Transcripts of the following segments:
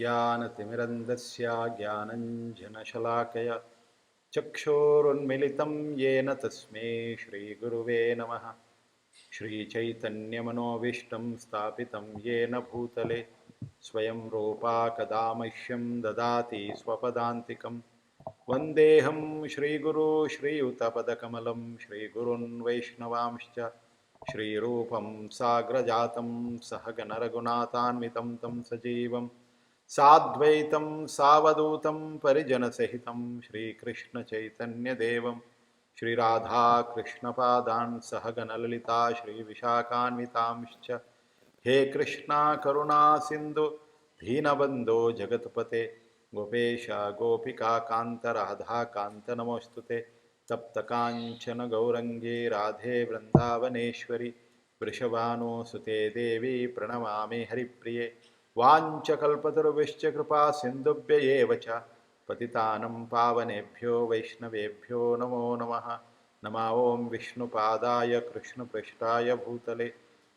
अज्ञानतिमिरन्धस्य ज्ञानञ्जनशलाकया चक्षुरुन्मिलितं येन तस्मै श्रीगुरुवे नमः। श्रीचैतन्यमनोभीष्टं स्थापितं येन भूतले स्वयं रूपा कदा मह्यं ददाति स्वपदान्तिकं। वन्देऽहं श्रीगुरो श्रीयुतपदकमलं श्रीगुरुन् वैष्णवांश्च श्रीरूपं साग्रजातं सहगणरघुनाथान्वितं तं सजीवं साद्वैतं सावधूतं परिजनसहितं श्रीकृष्णचैतन्यदेवं श्रीराधाकृष्णपादान् सहगणललिता श्रीविशाखान्वितांश्च। हे कृष्णा करुणा सिन्धु दीनबन्धो जगत्पते गोपेश गोपिकान्त राधाकान्त नमोऽस्तुते। तप्तकाञ्चन गौरङ्गे राधे वृन्दावनेश्वरि वृषभानुसुते देवी प्रणमामि हरिप्रिये। वाञ्छकल्पतरुभ्यश्च कृपा सिन्धुभ्य एव च पतितानं पावनेभ्यो वैष्णवेभ्यो नमो नमः। नमः ॐ विष्णुपादाय कृष्णपृष्ठाय भूतले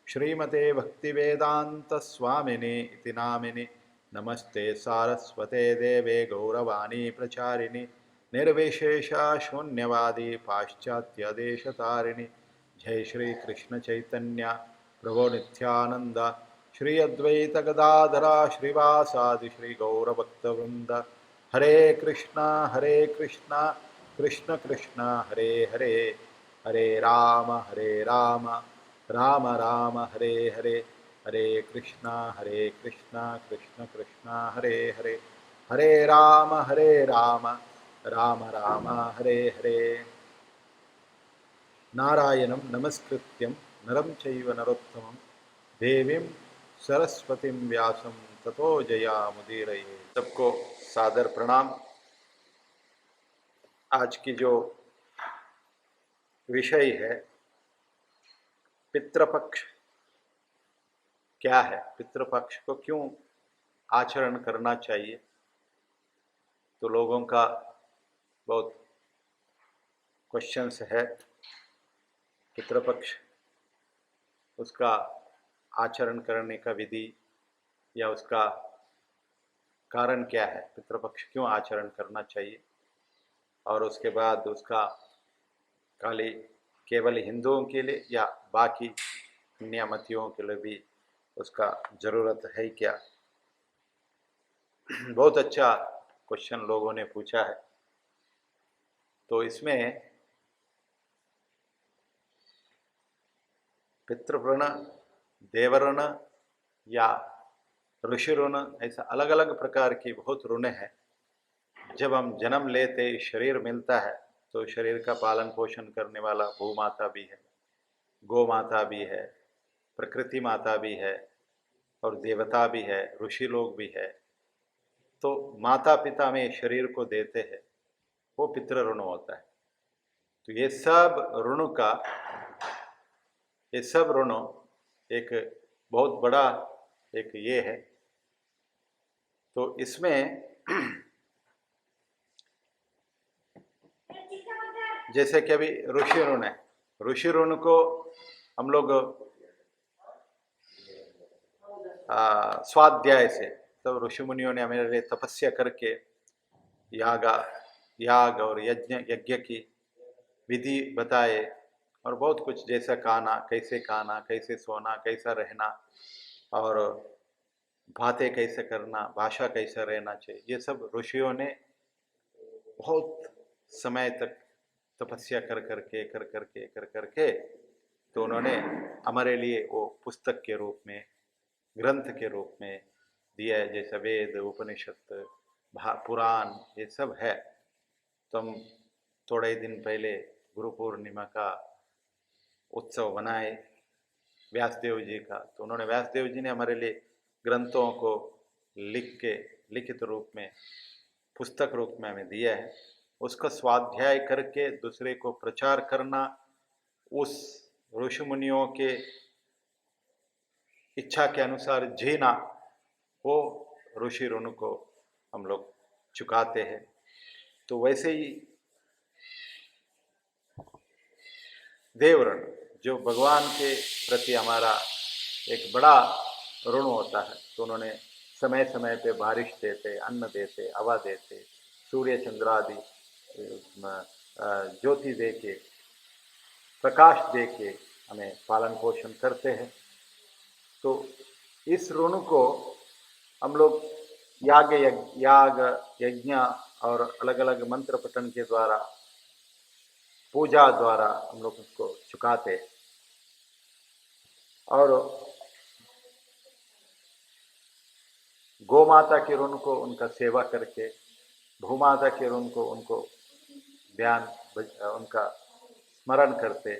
श्रीमते भक्तिवेदान्तस्वामिने इति नामिने। नमस्ते सारस्वते देवे गौरवाणी प्रचारिणि निर्विशेष शून्यवादी पाश्चात्यदेशतारिणि। जय श्री कृष्ण चैतन्य प्रभो नित्यानंद श्री अद्वैत गदाधरा श्रीवासादि श्री गौरभक्तवृंद। हरे कृष्णा कृष्ण कृष्ण हरे हरे, हरे राम राम राम हरे हरे, हरे कृष्णा कृष्ण कृष्ण हरे हरे, हरे राम राम राम हरे हरे। नारायणं नमस्कृत्यं नरं चैव नरोत्तमं देवीं सरस्वतीं व्यासं ततो जयामुदीरये। सबको सादर प्रणाम। आज की जो विषय है पितृपक्ष क्या है, पितृपक्ष को क्यों आचरण करना चाहिए। तो लोगों का बहुत क्वेश्चंस है। पितृपक्ष उसका आचरण करने का विधि या उसका कारण क्या है, पितृपक्ष क्यों आचरण करना चाहिए। और उसके बाद उसका खाली केवल हिंदुओं के लिए या बाकी अन्यमतियों के लिए भी उसका ज़रूरत है क्या। बहुत अच्छा क्वेश्चन लोगों ने पूछा है। तो इसमें पितृऋण, देवऋण या ऋषि ऋण, ऐसा अलग अलग प्रकार की बहुत ऋण है। जब हम जन्म लेते शरीर मिलता है तो शरीर का पालन पोषण करने वाला भू माता भी है, गौ माता भी है, प्रकृति माता भी है और देवता भी है, ऋषि लोग भी है। तो माता पिता में शरीर को देते हैं, वो पितृ ऋण होता है। तो ये सब ऋण एक बहुत बड़ा एक ये है। तो इसमें जैसे कि अभी ऋषि ऋण है, ऋषि ऋण को हम लोग स्वाध्याय से, तो ऋषि मुनियों ने हमारे लिए तपस्या करके याग और यज्ञ की विधि बताए और बहुत कुछ, जैसा खाना, कैसे सोना, कैसा रहना और बातें कैसे करना, भाषा कैसे रहना चाहिए, ये सब ऋषियों ने बहुत समय तक तपस्या कर करके तो उन्होंने हमारे लिए वो पुस्तक के रूप में, ग्रंथ के रूप में दिया है। जैसे वेद, उपनिषद, पुराण, ये सब है। तो हम थोड़े ही दिन पहले गुरु पूर्णिमा का उत्सव मनाए व्यासदेव जी का। तो उन्होंने, व्यासदेव जी ने हमारे लिए ग्रंथों को लिख के लिखित रूप में, पुस्तक रूप में हमें दिया है। उसका स्वाध्याय करके दूसरे को प्रचार करना, उस ऋषि मुनियों के इच्छा के अनुसार जीना, वो ऋषि ऋण को हम लोग चुकाते हैं। तो वैसे ही देव ऋण, जो भगवान के प्रति हमारा एक बड़ा ऋण होता है। तो उन्होंने समय समय पे बारिश देते, अन्न देते, हवा देते, सूर्य चंद्र आदि ज्योति दे के, प्रकाश दे के हमें पालन पोषण करते हैं। तो इस ऋण को हम लोग याग यज्ञ और अलग अलग मंत्र पठन के द्वारा, पूजा द्वारा हम लोग उसको चुकाते हैं। और गौ माता के ऋण को उनका सेवा करके, भूमाता के ऋण को उनको ध्यान उनका स्मरण करते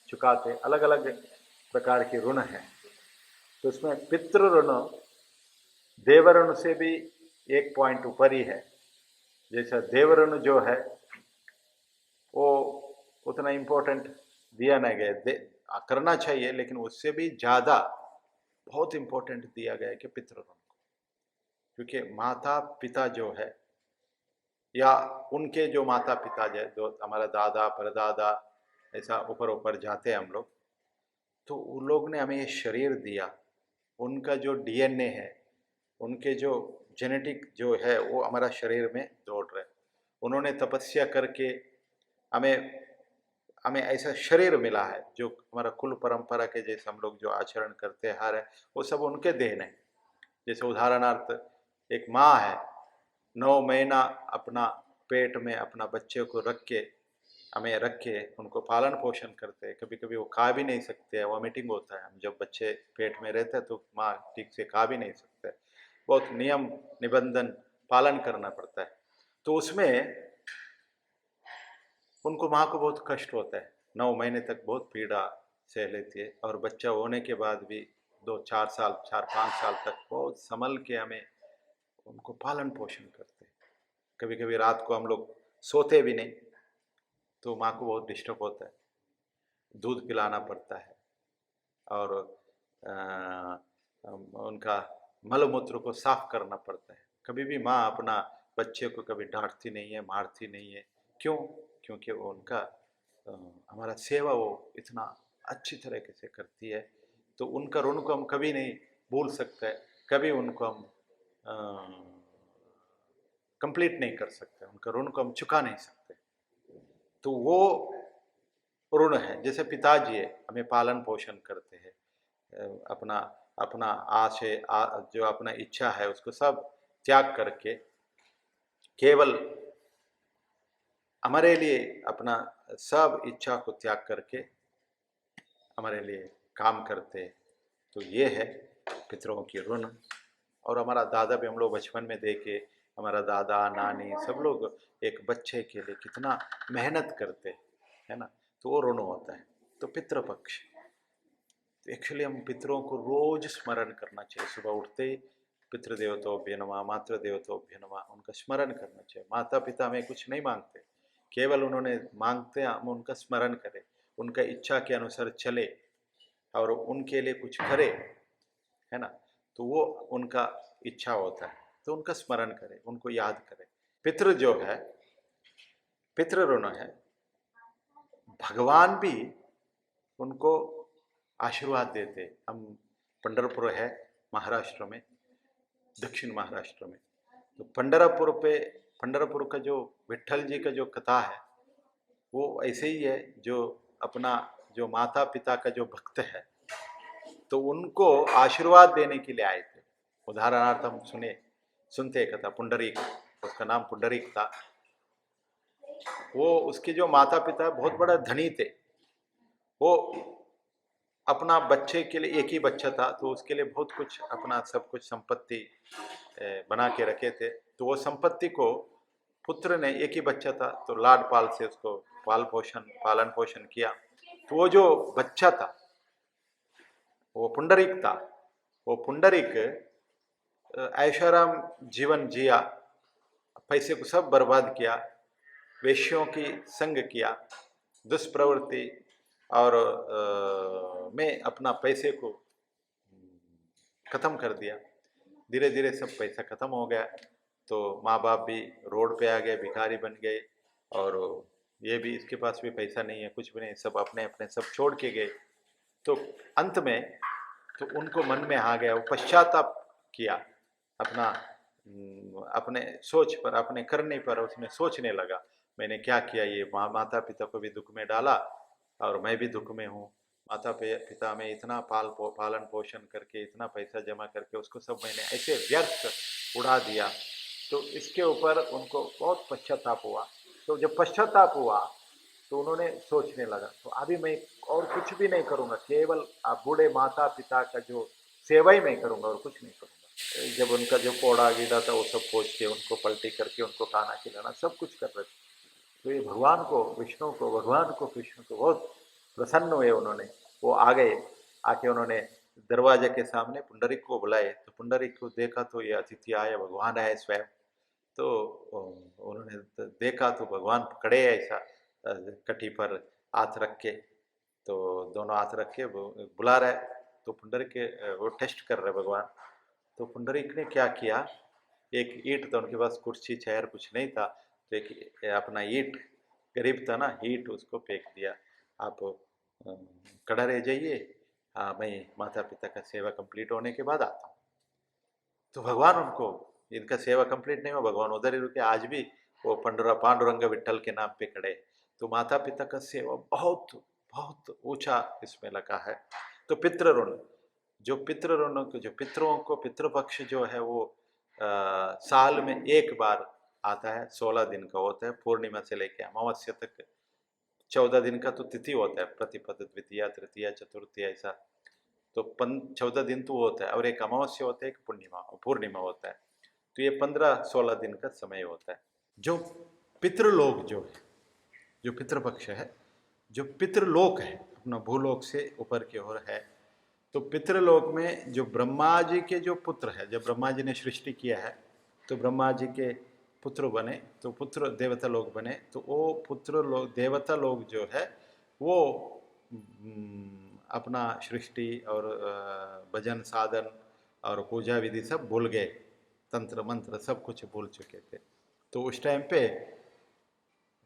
चुकाते, अलग अलग प्रकार के ऋण हैं। तो उसमें पितृ ऋण देव ऋण से भी एक पॉइंट ऊपर ही है। जैसा देव ऋण जो है वो उतना इम्पोर्टेंट दिया नहीं गया, करना चाहिए, लेकिन उससे भी ज़्यादा बहुत इम्पोर्टेंट दिया गया है कि पितृ ऋण को। क्योंकि माता पिता जो है, या उनके जो माता पिता जो हमारा दादा परदादा ऐसा ऊपर ऊपर जाते हैं हम लोग, तो उन लोग ने हमें ये शरीर दिया, उनका जो डीएनए है, उनके जो जेनेटिक जो है वो हमारा शरीर में दौड़ रहे। उन्होंने तपस्या करके हमें ऐसा शरीर मिला है जो हमारा कुल परंपरा के जैसे हम लोग जो आचरण करते आ रहे हैं वो सब उनके देन है। जैसे उदाहरणार्थ एक माँ है, 9 महीना अपना पेट में अपना बच्चे को रख के उनको पालन पोषण करते हैं। कभी कभी वो खा भी नहीं सकते हैं, वॉमिटिंग होता है। हम जब बच्चे पेट में रहते हैं तो माँ ठीक से खा भी नहीं सकते, बहुत नियम निबंधन पालन करना पड़ता है। तो उसमें उनको माँ को बहुत कष्ट होता है, 9 महीने तक बहुत पीड़ा सह लेती है, और बच्चा होने के बाद भी 4-5 साल तक बहुत संभल के हमें उनको पालन पोषण करते हैं। कभी कभी रात को हम लोग सोते भी नहीं तो माँ को बहुत डिस्टर्ब होता है, दूध पिलाना पड़ता है, और उनका मलमूत्र को साफ करना पड़ता है। कभी भी माँ अपना बच्चे को कभी डांटती नहीं है, मारती नहीं है। क्यों? क्योंकि वो उनका हमारा सेवा वो इतना अच्छी तरीके से करती है। तो उनका ऋण को हम कभी नहीं भूल सकते, कभी उनको हम कंप्लीट नहीं कर सकते, उनका ऋण को हम चुका नहीं सकते। तो वो ऋण है। जैसे पिताजी है, हमें पालन पोषण करते हैं, अपना अपना जो अपना इच्छा है उसको सब त्याग करके केवल हमारे लिए अपना सब इच्छा को त्याग करके हमारे लिए काम करते। तो ये है पितरों की ऋण। और हमारा दादा भी हम लोग बचपन में देखे, हमारा दादा नानी सब लोग एक बच्चे के लिए कितना मेहनत करते है ना, तो वो ऋण होता है। तो पितृपक्ष, तो एक्चुअली हम पितरों को रोज स्मरण करना चाहिए। सुबह उठते ही पितृदेवतोभ्य नमः, मातृदेवतोभ्य नमः, उनका स्मरण करना चाहिए। माता पिता हमें कुछ नहीं मांगते, केवल उन्होंने मांगते हम उनका स्मरण करें, उनका इच्छा के अनुसार चले और उनके लिए कुछ करें, है ना। तो वो उनका इच्छा होता है, तो उनका स्मरण करें, उनको याद करें। पितृ जो है, पितृ ऋण है, भगवान भी उनको आशीर्वाद देते। हम पंढरपुर है महाराष्ट्र में, दक्षिण महाराष्ट्र में, तो पंढरपुर का जो विट्ठल जी का जो कथा है वो ऐसे ही है, जो अपना जो माता पिता का जो भक्त है तो उनको आशीर्वाद देने के लिए आए थे। उदाहरणार्थ हम सुनते कथा पुंडरीक, उसका नाम पुंडरीक था। वो उसके जो माता पिता बहुत बड़ा धनी थे, वो अपना बच्चे के लिए, एक ही बच्चा था तो उसके लिए बहुत कुछ अपना सब कुछ संपत्ति बना के रखे थे। तो वो संपत्ति को पुत्र ने, एक ही बच्चा था तो लाड पाल से उसको पालन पोषण किया। तो वो जो बच्चा था वो पुंडरीक था। वो पुंडरीक ऐशाराम जीवन जिया, पैसे को सब बर्बाद किया, वेश्यों की संग किया, दुष्प्रवृत्ति और में अपना पैसे को ख़त्म कर दिया। धीरे धीरे सब पैसा ख़त्म हो गया, तो माँ बाप भी रोड पे आ गए, भिखारी बन गए, और ये भी, इसके पास भी पैसा नहीं है, कुछ भी नहीं, सब अपने अपने सब छोड़ के गए। तो अंत में तो उनको मन में आ गया, वो पश्चाताप किया अपना अपने सोच पर, अपने करने पर उसने सोचने लगा, मैंने क्या किया, ये माता पिता को भी दुख में डाला और मैं भी दुख में हूँ। माता पिता में इतना पालन पोषण करके, इतना पैसा जमा करके उसको सब मैंने ऐसे व्यर्थ उड़ा दिया। तो इसके ऊपर उनको बहुत पश्चाताप हुआ। तो जब पश्चाताप हुआ तो उन्होंने सोचने लगा, तो अभी मैं और कुछ भी नहीं करूँगा, केवल बूढ़े माता पिता का जो सेवा ही मैं करूँगा और कुछ नहीं करूँगा। जब उनका जो कोड़ा गीला था वो सब पोंछ के, उनको पलटी करके, उनको खाना खिलाना, सब कुछ कर रहे थे। तो ये भगवान को, विष्णु को, भगवान को, कृष्ण को बहुत प्रसन्न हुए उन्होंने। वो आ गए, आके उन्होंने दरवाजे के सामने पुंडरीक को बुलाए। तो पुंडरीक को देखा तो ये अतिथि आए, भगवान आए स्वयं। तो उन्होंने देखा तो भगवान खड़े हैं ऐसा कटी पर हाथ रख के। तो दोनों हाथ रख के वो बुला रहे। तो पुंडरीक के वो टेस्ट कर रहे भगवान। तो पुंडरीक ने क्या किया, एक ईंट था उनके पास, कुर्सी चेयर कुछ नहीं था, तो एक अपना ईंट गरीब था ना, ईंट उसको फेंक दिया। आप खड़ा रह जाइए, मैं माता पिता का सेवा कंप्लीट होने के बाद आता हूँ। तो भगवान उनको, इनका सेवा कंप्लीट नहीं हुआ, भगवान उधर ही रुके। आज भी वो पांडुरंग विठल के नाम पे खड़े। तो माता पिता का सेवा बहुत बहुत ऊंचा इसमें लगा है। तो पितृ ऋण, जो पितृ ऋण, जो पितरों को, पितृपक्ष जो है वो साल में एक बार आता है, 16 दिन का होता है, पूर्णिमा से लेके अमावस्या तक 14 दिन का तो तिथि होता है, प्रतिपद, द्वितीया, तृतीया, चतुर्थी, ऐसा। तो 14 दिन तो होता है, और एक अमावस्या होता है, एक पूर्णिमा होता है। तो ये 15-16 दिन का समय होता है। जो पितृलोक जो है, जो पितृपक्ष है, जो पितृलोक है, अपना भूलोक से ऊपर की ओर है। तो पितृलोक में जो ब्रह्मा जी के जो पुत्र है, जब ब्रह्मा जी ने सृष्टि किया है तो ब्रह्मा जी के पुत्र बने, तो पुत्र देवता लोग बने। तो वो पुत्र लोग, देवता लोग जो है वो अपना सृष्टि और भजन साधन और पूजा विधि सब भूल गए, तंत्र मंत्र सब कुछ भूल चुके थे। तो उस टाइम पे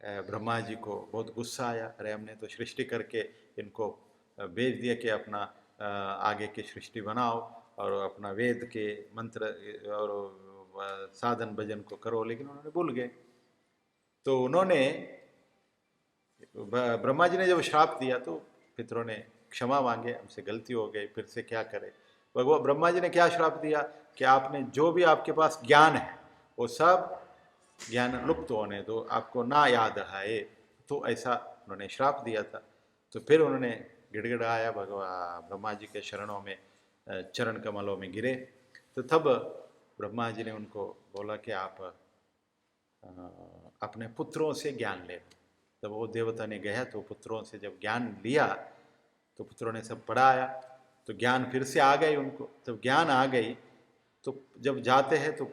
ब्रह्मा जी को बहुत गुस्सा आया, अरे हमने तो सृष्टि करके इनको भेज दिया कि अपना आगे की सृष्टि बनाओ और अपना वेद के मंत्र और साधन भजन को करो, लेकिन उन्होंने भूल गए। तो उन्होंने, ब्रह्मा जी ने जब श्राप दिया तो पितरों ने क्षमा मांगे, हमसे गलती हो गई, फिर से क्या करें। भगवान ब्रह्मा जी ने क्या श्राप दिया कि आपने जो भी आपके पास ज्ञान है वो सब ज्ञान लुप्त होने दो, आपको ना याद आए। तो ऐसा उन्होंने श्राप दिया था। तो फिर उन्होंने गिड़गिड़ाया, भगवान ब्रह्मा जी के शरणों में, चरण कमलों में गिरे। तो तब ब्रह्मा जी ने उनको बोला कि आप अपने पुत्रों से ज्ञान ले। तब वो देवता ने गया, तो पुत्रों से जब ज्ञान लिया तो पुत्रों ने सब पढ़ाया, तो ज्ञान फिर से आ गई उनको। तब ज्ञान आ गई तो जब जाते हैं तो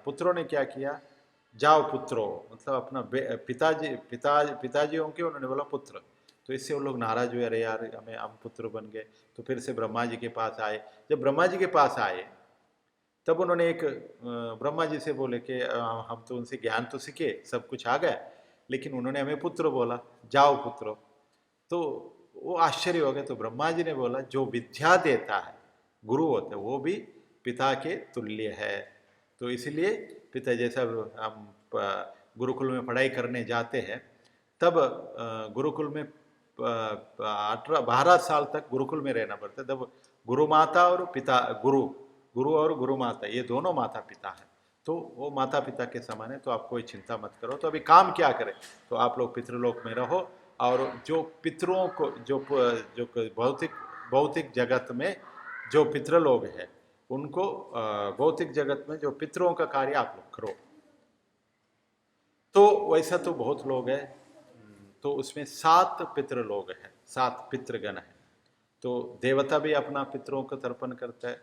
पुत्रों ने क्या किया, जाओ पुत्रो, मतलब अपना पिताजी होंगे, उन्होंने बोला पुत्र। तो इससे वो लोग नाराज हुए, अरे यार हमें, हम पुत्र बन गए। तो फिर से ब्रह्मा जी के पास आए। जब ब्रह्मा जी के पास आए तब उन्होंने एक ब्रह्मा जी से बोले कि हम तो उनसे ज्ञान तो सीखे, सब कुछ आ गया, लेकिन उन्होंने हमें पुत्र बोला, जाओ पुत्रो। तो वो आश्चर्य हो गए। तो ब्रह्मा जी ने बोला, जो विद्या देता है, गुरु होता है, वो भी पिता के तुल्य है। तो इसलिए पिता जैसा, हम गुरुकुल में पढ़ाई करने जाते हैं तब गुरुकुल में 12 साल तक गुरुकुल में रहना पड़ता है। तब गुरु माता और पिता, गुरु और गुरु माता, ये दोनों माता पिता हैं। तो वो माता पिता के समान है, तो आप कोई चिंता मत करो। तो अभी काम क्या करें, तो आप लोग पितृलोक में रहो, और जो पितरों को, जो भौतिक भौतिक जगत में जो पितृ लोग हैं उनको, भौतिक जगत में जो पितरों का कार्य आप लोग करो। तो वैसा तो बहुत लोग हैं। तो उसमें 7 पितृ लोग हैं, 7 पितृगण हैं। तो देवता भी अपना पितरों को तर्पण करता है,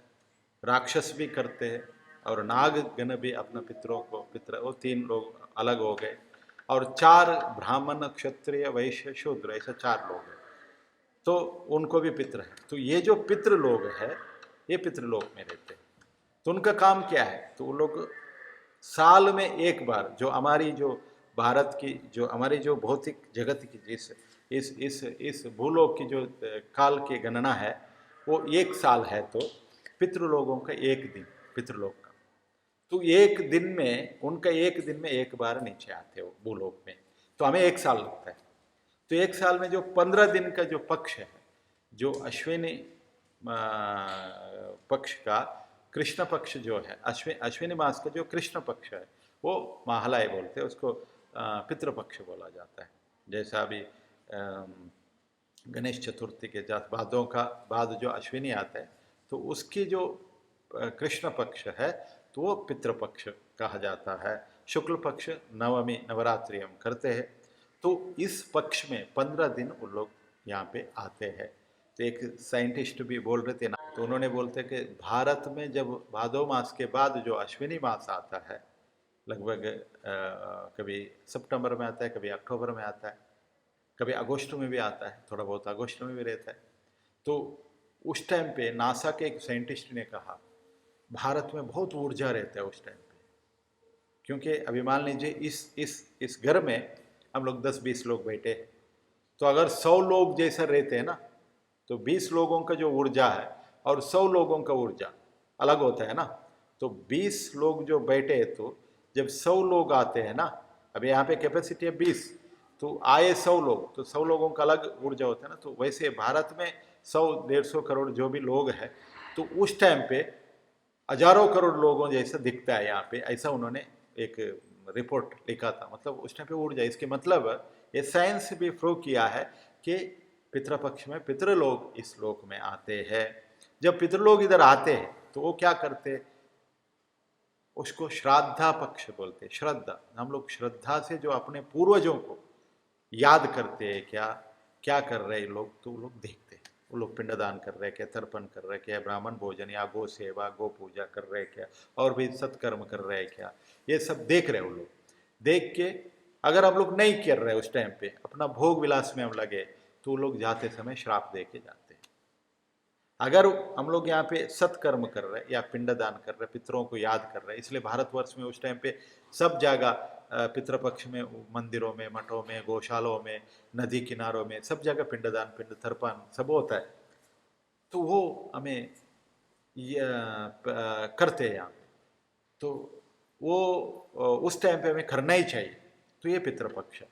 राक्षस भी करते हैं, और नाग गण भी अपना पितरों को, पितर, वो 3 लोग अलग हो गए। और 4 ब्राह्मण, क्षत्रिय, वैश्य, शूद्र, ऐसे 4 लोग हैं। तो उनको भी पितर है। तो ये जो पितृ लोग हैं ये पितृलोक में रहते हैं। तो उनका काम क्या है, तो वो लोग साल में एक बार, जो हमारी, जो भारत की, जो हमारी जो भौतिक जगत की, इस भूलोक की जो काल की गणना है वो 1 साल है। तो पितृलोगों का 1 दिन पितृलोक का, तो एक दिन में उनका, एक दिन में एक बार नीचे आते हो भूलोक में, तो हमें एक साल लगता है। तो एक साल में जो 15 दिन का जो पक्ष है, जो अश्विनी पक्ष का कृष्ण पक्ष जो है, अश्विनी मास का जो कृष्ण पक्ष है, वो महालय बोलते हैं उसको, पितृपक्ष बोला जाता है। जैसा अभी गणेश चतुर्थी के भादों का बाद जो अश्विनी आता है, तो उसकी जो कृष्ण पक्ष है तो वो पितृपक्ष कहा जाता है। शुक्ल पक्ष नवमी नवरात्रि हम करते हैं, तो इस पक्ष में 15 दिन उन लोग यहाँ पे आते हैं। तो एक साइंटिस्ट भी बोल रहे थे ना, तो उन्होंने बोलते कि भारत में जब भादो मास के बाद जो अश्विनी मास आता है, लगभग कभी सितंबर में आता है, कभी अक्टूबर में आता है, कभी अगस्त में भी आता है, थोड़ा बहुत अगस्त में भी रहता है। तो उस टाइम पे नासा के एक साइंटिस्ट ने कहा भारत में बहुत ऊर्जा रहता है उस टाइम पे, क्योंकि अभी मान लीजिए इस घर में हम लोग 10-20 लोग बैठे हैं, तो अगर 100 लोग जैसा रहते हैं ना, तो 20 लोगों का जो ऊर्जा है और 100 लोगों का ऊर्जा अलग होता है ना। तो 20 लोग जो बैठे, तो जब 100 लोग आते हैं ना, अभी यहाँ पे कैपेसिटी है 20, तो आए 100 लोग, तो 100 लोगों का अलग ऊर्जा होता है ना। तो वैसे भारत में 100-150 करोड़ जो भी लोग हैं, तो उस टाइम पे हजारों करोड़ लोगों जैसा दिखता है यहाँ पे, ऐसा उन्होंने एक रिपोर्ट लिखा था। मतलब उस टाइम पे ऊर्जा, इसके मतलब ये साइंस भी प्रूव किया है कि पितृपक्ष में पितृलोग इस लोक में आते हैं। जब पितृलोग इधर आते हैं तो वो क्या करते, उसको श्राद्धा पक्ष बोलते हैं। श्रद्धा, हम लोग श्रद्धा से जो अपने पूर्वजों को याद करते हैं, क्या क्या कर रहे हैं लोग, तो वो लोग देखते हैं। वो लोग पिंडदान कर रहे हैं क्या, तर्पण कर रहे हैं क्या, ब्राह्मण भोजन या गो सेवा गो पूजा कर रहे हैं क्या, और भी सत्कर्म कर रहे हैं क्या, ये सब देख रहे हैं वो लोग। देख के अगर हम लोग नहीं कर रहे उस टाइम पे, अपना भोग विलास में हम लगे, तो वो लोग जाते समय श्राप दे के जाते हैं। अगर हम लोग यहाँ पे सत्कर्म कर रहे हैं या पिंडदान कर रहे हैं, पितरों को याद कर रहे हैं, इसलिए भारतवर्ष में उस टाइम पे सब जगह पितृपक्ष में मंदिरों में, मठों में, गौशालों में, नदी किनारों में, सब जगह पिंडदान, पिंड तर्पण सब होता है। तो वो हमें करते हैं यहाँ पे। तो वो उस टाइम पे हमें करना ही चाहिए। तो ये पितृपक्ष है।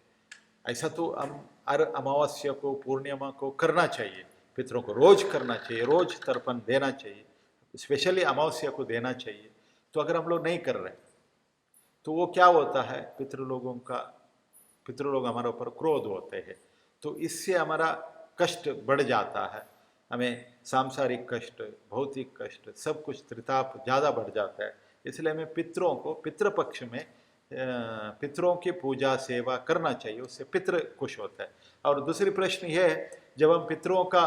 ऐसा तो हम हर अमावस्या को, पूर्णिमा को करना चाहिए, पितरों को रोज करना चाहिए, रोज तर्पण देना चाहिए, स्पेशली अमावस्या को देना चाहिए। तो अगर हम लोग नहीं कर रहे, तो वो क्या होता है, पितृलोग हमारे ऊपर क्रोध होते हैं। तो इससे हमारा कष्ट बढ़ जाता है, हमें सांसारिक कष्ट, भौतिक कष्ट, सब कुछ त्रिताप ज़्यादा बढ़ जाता है। इसलिए हमें पितरों को पितृपक्ष में पितरों की पूजा सेवा करना चाहिए, उससे पितृ खुश होता है। और दूसरी प्रश्न यह है, जब हम पितरों का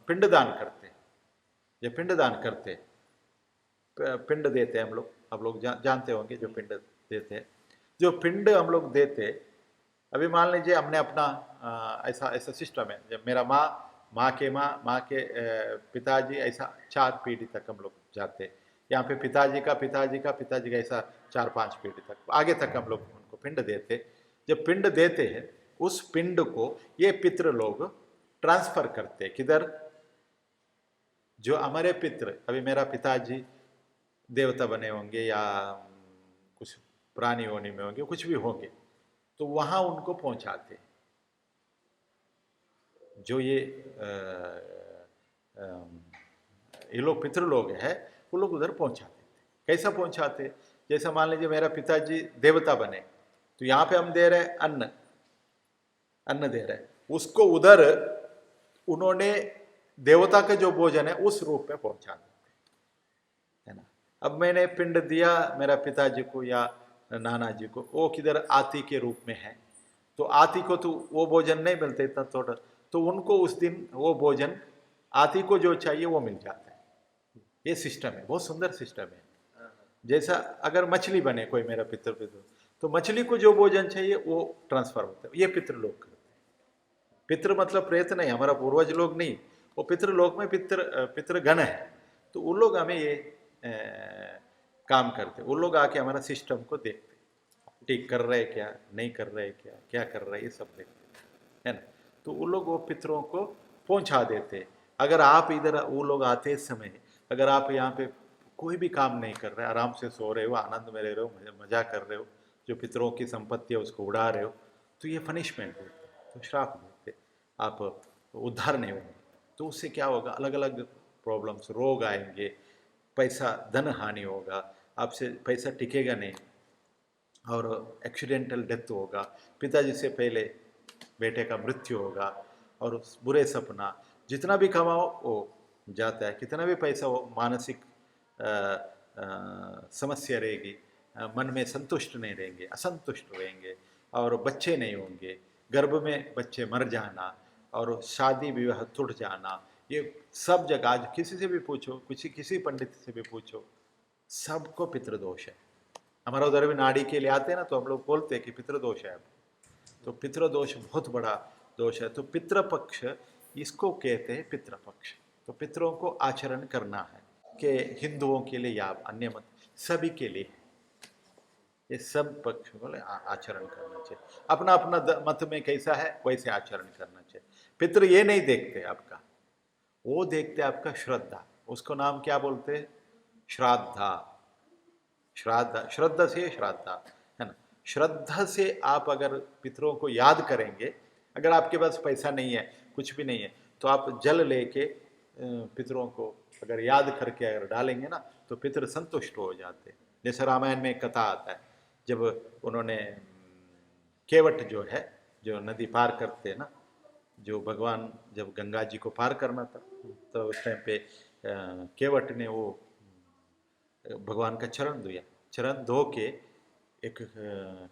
पिंडदान करते हैं, जब पिंडदान करते हैं, पिंड देते हैं हम लोग, आप लोग जानते होंगे जो पिंड देते हैं, जो पिंड हम लोग देते, अभी मान लीजिए हमने अपना ऐसा ऐसा सिस्टम है, जब मेरा माँ के पिताजी, ऐसा 4 पीढ़ी तक हम लोग जाते हैं। यहाँ पे पिताजी का ऐसा 4-5 पीढ़ी तक आगे तक हम लोग उनको पिंड देते। जब पिंड देते हैं, उस पिंड को ये पितृ लोग ट्रांसफर करते किधर, जो हमारे पितृ, अभी मेरा पिताजी देवता बने होंगे या कुछ प्राणी होने में होंगे, कुछ भी होंगे, तो वहां उनको पहुंचाते। जो ये लोग पितृलोग है, वो लोग उधर पहुंचाते। कैसा पहुंचाते, जैसा मान लीजिए मेरा पिताजी देवता बने, तो यहाँ पे हम दे रहे अन्न, अन्न दे रहे, उसको उधर उन्होंने देवता का जो भोजन है उस रूप में पहुंचा देते है ना। अब मैंने पिंड दिया मेरा पिताजी को या नाना जी को, वो किधर आती के रूप में है, तो आती को तो वो भोजन नहीं मिलते इतना थोड़ा, तो उनको उस दिन वो भोजन आती को जो चाहिए वो मिल जाता है। ये सिस्टम है, बहुत सुंदर सिस्टम है। जैसा अगर मछली बने कोई मेरा पितृ, तो मछली को जो भोजन चाहिए वो ट्रांसफर होता है। ये पितृलोक करते हैं। पितृ मतलब प्रेत नहीं, हमारा पूर्वज लोग नहीं, वो पितृलोक में पितृगण है। तो उन लोग हमें ये काम करते, उन लोग आके हमारा सिस्टम को देखते, ठीक कर रहे क्या, नहीं कर रहे क्या, क्या कर रहे, ये सब देखते है ना। तो वो लोग वो पितरों को पहुंचा देते। अगर आप इधर वो लोग आते समय, अगर आप यहाँ पे कोई भी काम नहीं कर रहे, आराम से सो रहे हो, आनंद में रह रहे हो, मजा कर रहे हो, जो पितरों की संपत्ति है उसको उड़ा रहे हो, तो ये पनिशमेंट होती है, तो श्राप देते, आप उद्धार नहीं होंगे। तो उससे क्या होगा, अलग अलग प्रॉब्लम्स, रोग आएंगे, पैसा धन हानि होगा, आपसे पैसा टिकेगा नहीं, और एक्सीडेंटल डेथ होगा, पिताजी से पहले बेटे का मृत्यु होगा, और बुरे सपना, जितना भी कमाओ वो जाता है, कितना भी पैसा हो, मानसिक समस्या रहेगी, मन में संतुष्ट नहीं रहेंगे, असंतुष्ट रहेंगे, और बच्चे नहीं होंगे, गर्भ में बच्चे मर जाना, और शादी विवाह टूट जाना, ये सब जगह आज किसी से भी पूछो, किसी पंडित से भी पूछो, सबको पितृदोष है। हमारा उधर भी नाड़ी के लिए आते हैं ना, तो हम लोग बोलते हैं कि पितृदोष है। तो पितृदोष बहुत बड़ा दोष है। तो पितृपक्ष इसको कहते हैं पितृपक्ष। तो पितरों को आचरण करना है, कि हिंदुओं के लिए या अन्य मत सभी के लिए ये सब पक्ष को आचरण करना चाहिए। अपना अपना मत में कैसा है वैसे आचरण करना चाहिए। पितृ ये नहीं देखते आपका, वो देखते आपका श्रद्धा। उसको नाम क्या बोलते हैं? श्राद्धा। श्राद्धा, श्रद्धा से श्राद्धा है ना। श्रद्धा से आप अगर पितरों को याद करेंगे, अगर आपके पास पैसा नहीं है, कुछ भी नहीं है, तो आप जल लेके पितरों को अगर याद करके अगर डालेंगे ना, तो पितर संतुष्ट हो जाते। जैसे रामायण में एक कथा आता है, जब उन्होंने केवट जो है, जो नदी पार करते हैं ना, जो भगवान जब गंगा जी को पार करना था, तो उस टाइम पे केवट ने वो भगवान का चरण धोया, चरण धो के एक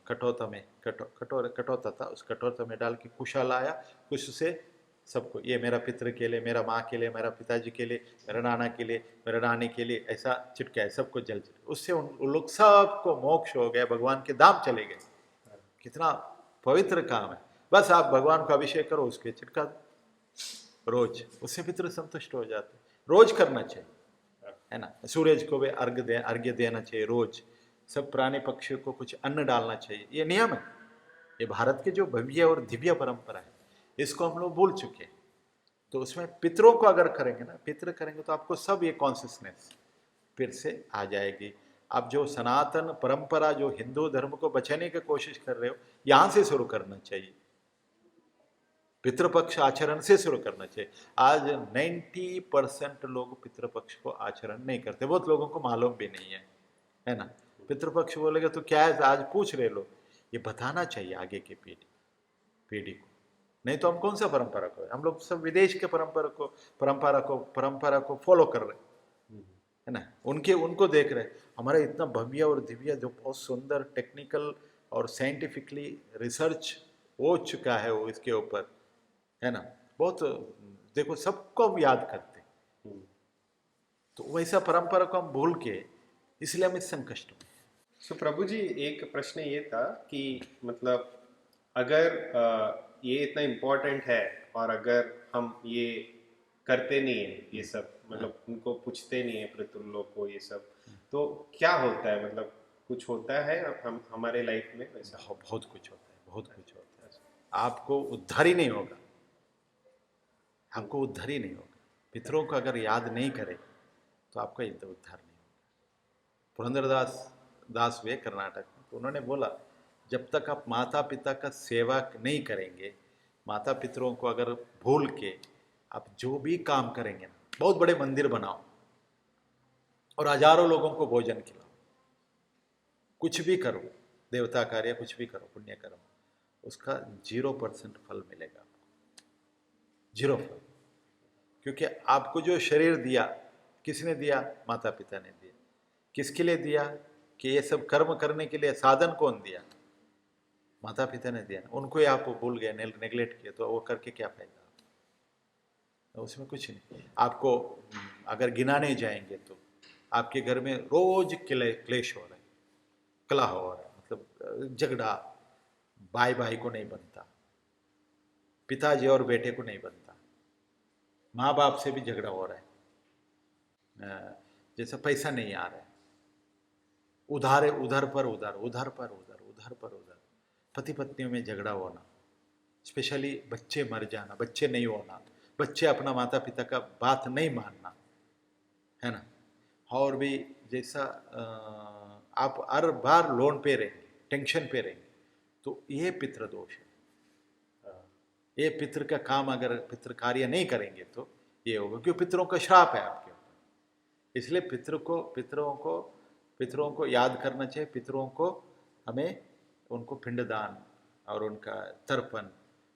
कटोता में कटोता था, उस कटोता में डाल के कुशा लाया, कुश से सबको, ये मेरा पितृ के लिए, मेरा माँ के लिए, मेरा पिताजी के लिए, मेरा नाना के लिए, मेरा नानी के लिए, ऐसा चिटकाया, सबको जल चिटका। उससे उन लोग सबको मोक्ष हो गया, भगवान के धाम चले गए। कितना पवित्र काम है। बस आप भगवान को अभिषेक करो, उसके चिटका दो रोज, उससे पितृ संतुष्ट हो जाते। रोज करना चाहिए, है ना। सूरज को भी अर्घ्य देना चाहिए रोज। सब प्राणी पक्षियों को कुछ अन्न डालना चाहिए, ये नियम है। ये भारत के जो भव्य और दिव्य परंपरा है, इसको हम लोग भूल चुके हैं। तो उसमें पितरों को अगर करेंगे ना, पितृ करेंगे, तो आपको सब ये कॉन्सियसनेस फिर से आ जाएगी। आप जो सनातन परंपरा, जो हिंदू धर्म को बचाने की कोशिश कर रहे हो, यहां से शुरू करना चाहिए। पितृपक्ष आचरण से शुरू करना चाहिए। आज 90% लोग पितृपक्ष को आचरण नहीं करते, बहुत लोगों को मालूम भी नहीं है ना। पितृपक्ष बोलेगा तो क्या है, आज पूछ रहे लोग, ये बताना चाहिए आगे की पीढ़ी को। नहीं तो हम कौन सा परंपरा को, हम लोग सब विदेश के परंपरा को फॉलो कर रहे है ना। उनको देख रहे। हमारा इतना भव्य और दिव्य, जो बहुत सुंदर टेक्निकल और साइंटिफिकली रिसर्च हो चुका है वो इसके ऊपर, है ना। बहुत देखो, सबको हम याद करते, तो वैसा परंपरा को हम भूल के, इसलिए हम इस संकष्ट में। सो प्रभु जी, एक प्रश्न ये था कि मतलब अगर ये इतना इम्पोर्टेंट है, और अगर हम ये करते नहीं है ये सब, मतलब उनको पूछते नहीं है पितृ लोग को ये सब, तो क्या होता है? मतलब कुछ होता है हम हमारे लाइफ में वैसा? बहुत कुछ होता है, बहुत कुछ होता है। आपको उद्धार ही नहीं होगा, हमको उद्धार ही नहीं होगा। पितरों को अगर याद नहीं करे तो आपका उद्धार नहीं होगा। पुरंदरदास वे कर्नाटक में, तो उन्होंने बोला, जब तक आप माता पिता का सेवा नहीं करेंगे, माता पितरों को अगर भूल के आप जो भी काम करेंगे ना, बहुत बड़े मंदिर बनाओ और हजारों लोगों को भोजन खिलाओ, कुछ भी करो, देवता कार्य कुछ भी करो, पुण्य करो, उसका 0% फल मिलेगा आपको, 0 फल। क्योंकि आपको जो शरीर दिया, किसने दिया? माता पिता ने दिया। किसके लिए दिया? कि ये सब कर्म करने के लिए साधन कौन दिया? माता पिता ने दिया। उनको ही आप भूल गए, नेग्लेक्ट किया, तो वो करके क्या फायदा? तो उसमें कुछ नहीं। आपको अगर गिनाने जाएंगे तो आपके घर में रोज क्लेश हो रहा है, कलह हो रहा है, मतलब झगड़ा, भाई भाई को नहीं बनता, पिताजी और बेटे को नहीं बनता, माँ बाप से भी झगड़ा हो रहा है, जैसे पैसा नहीं आ रहा है, उधर पर उधर, पति पत्नियों में झगड़ा होना, स्पेशली बच्चे मर जाना, बच्चे नहीं होना, बच्चे अपना माता पिता का बात नहीं मानना, है ना। और भी जैसा आप हर बार लोन पे रहेंगे, टेंशन पे रहेंगे, तो ये पितृ दोष है। ये पितृ का काम अगर पितृ कार्य नहीं करेंगे तो ये होगा, क्योंकि पितरों का श्राप है आपके ऊपर। इसलिए पितरों को याद करना चाहिए। पितरों को हमें उनको पिंडदान और उनका तर्पण,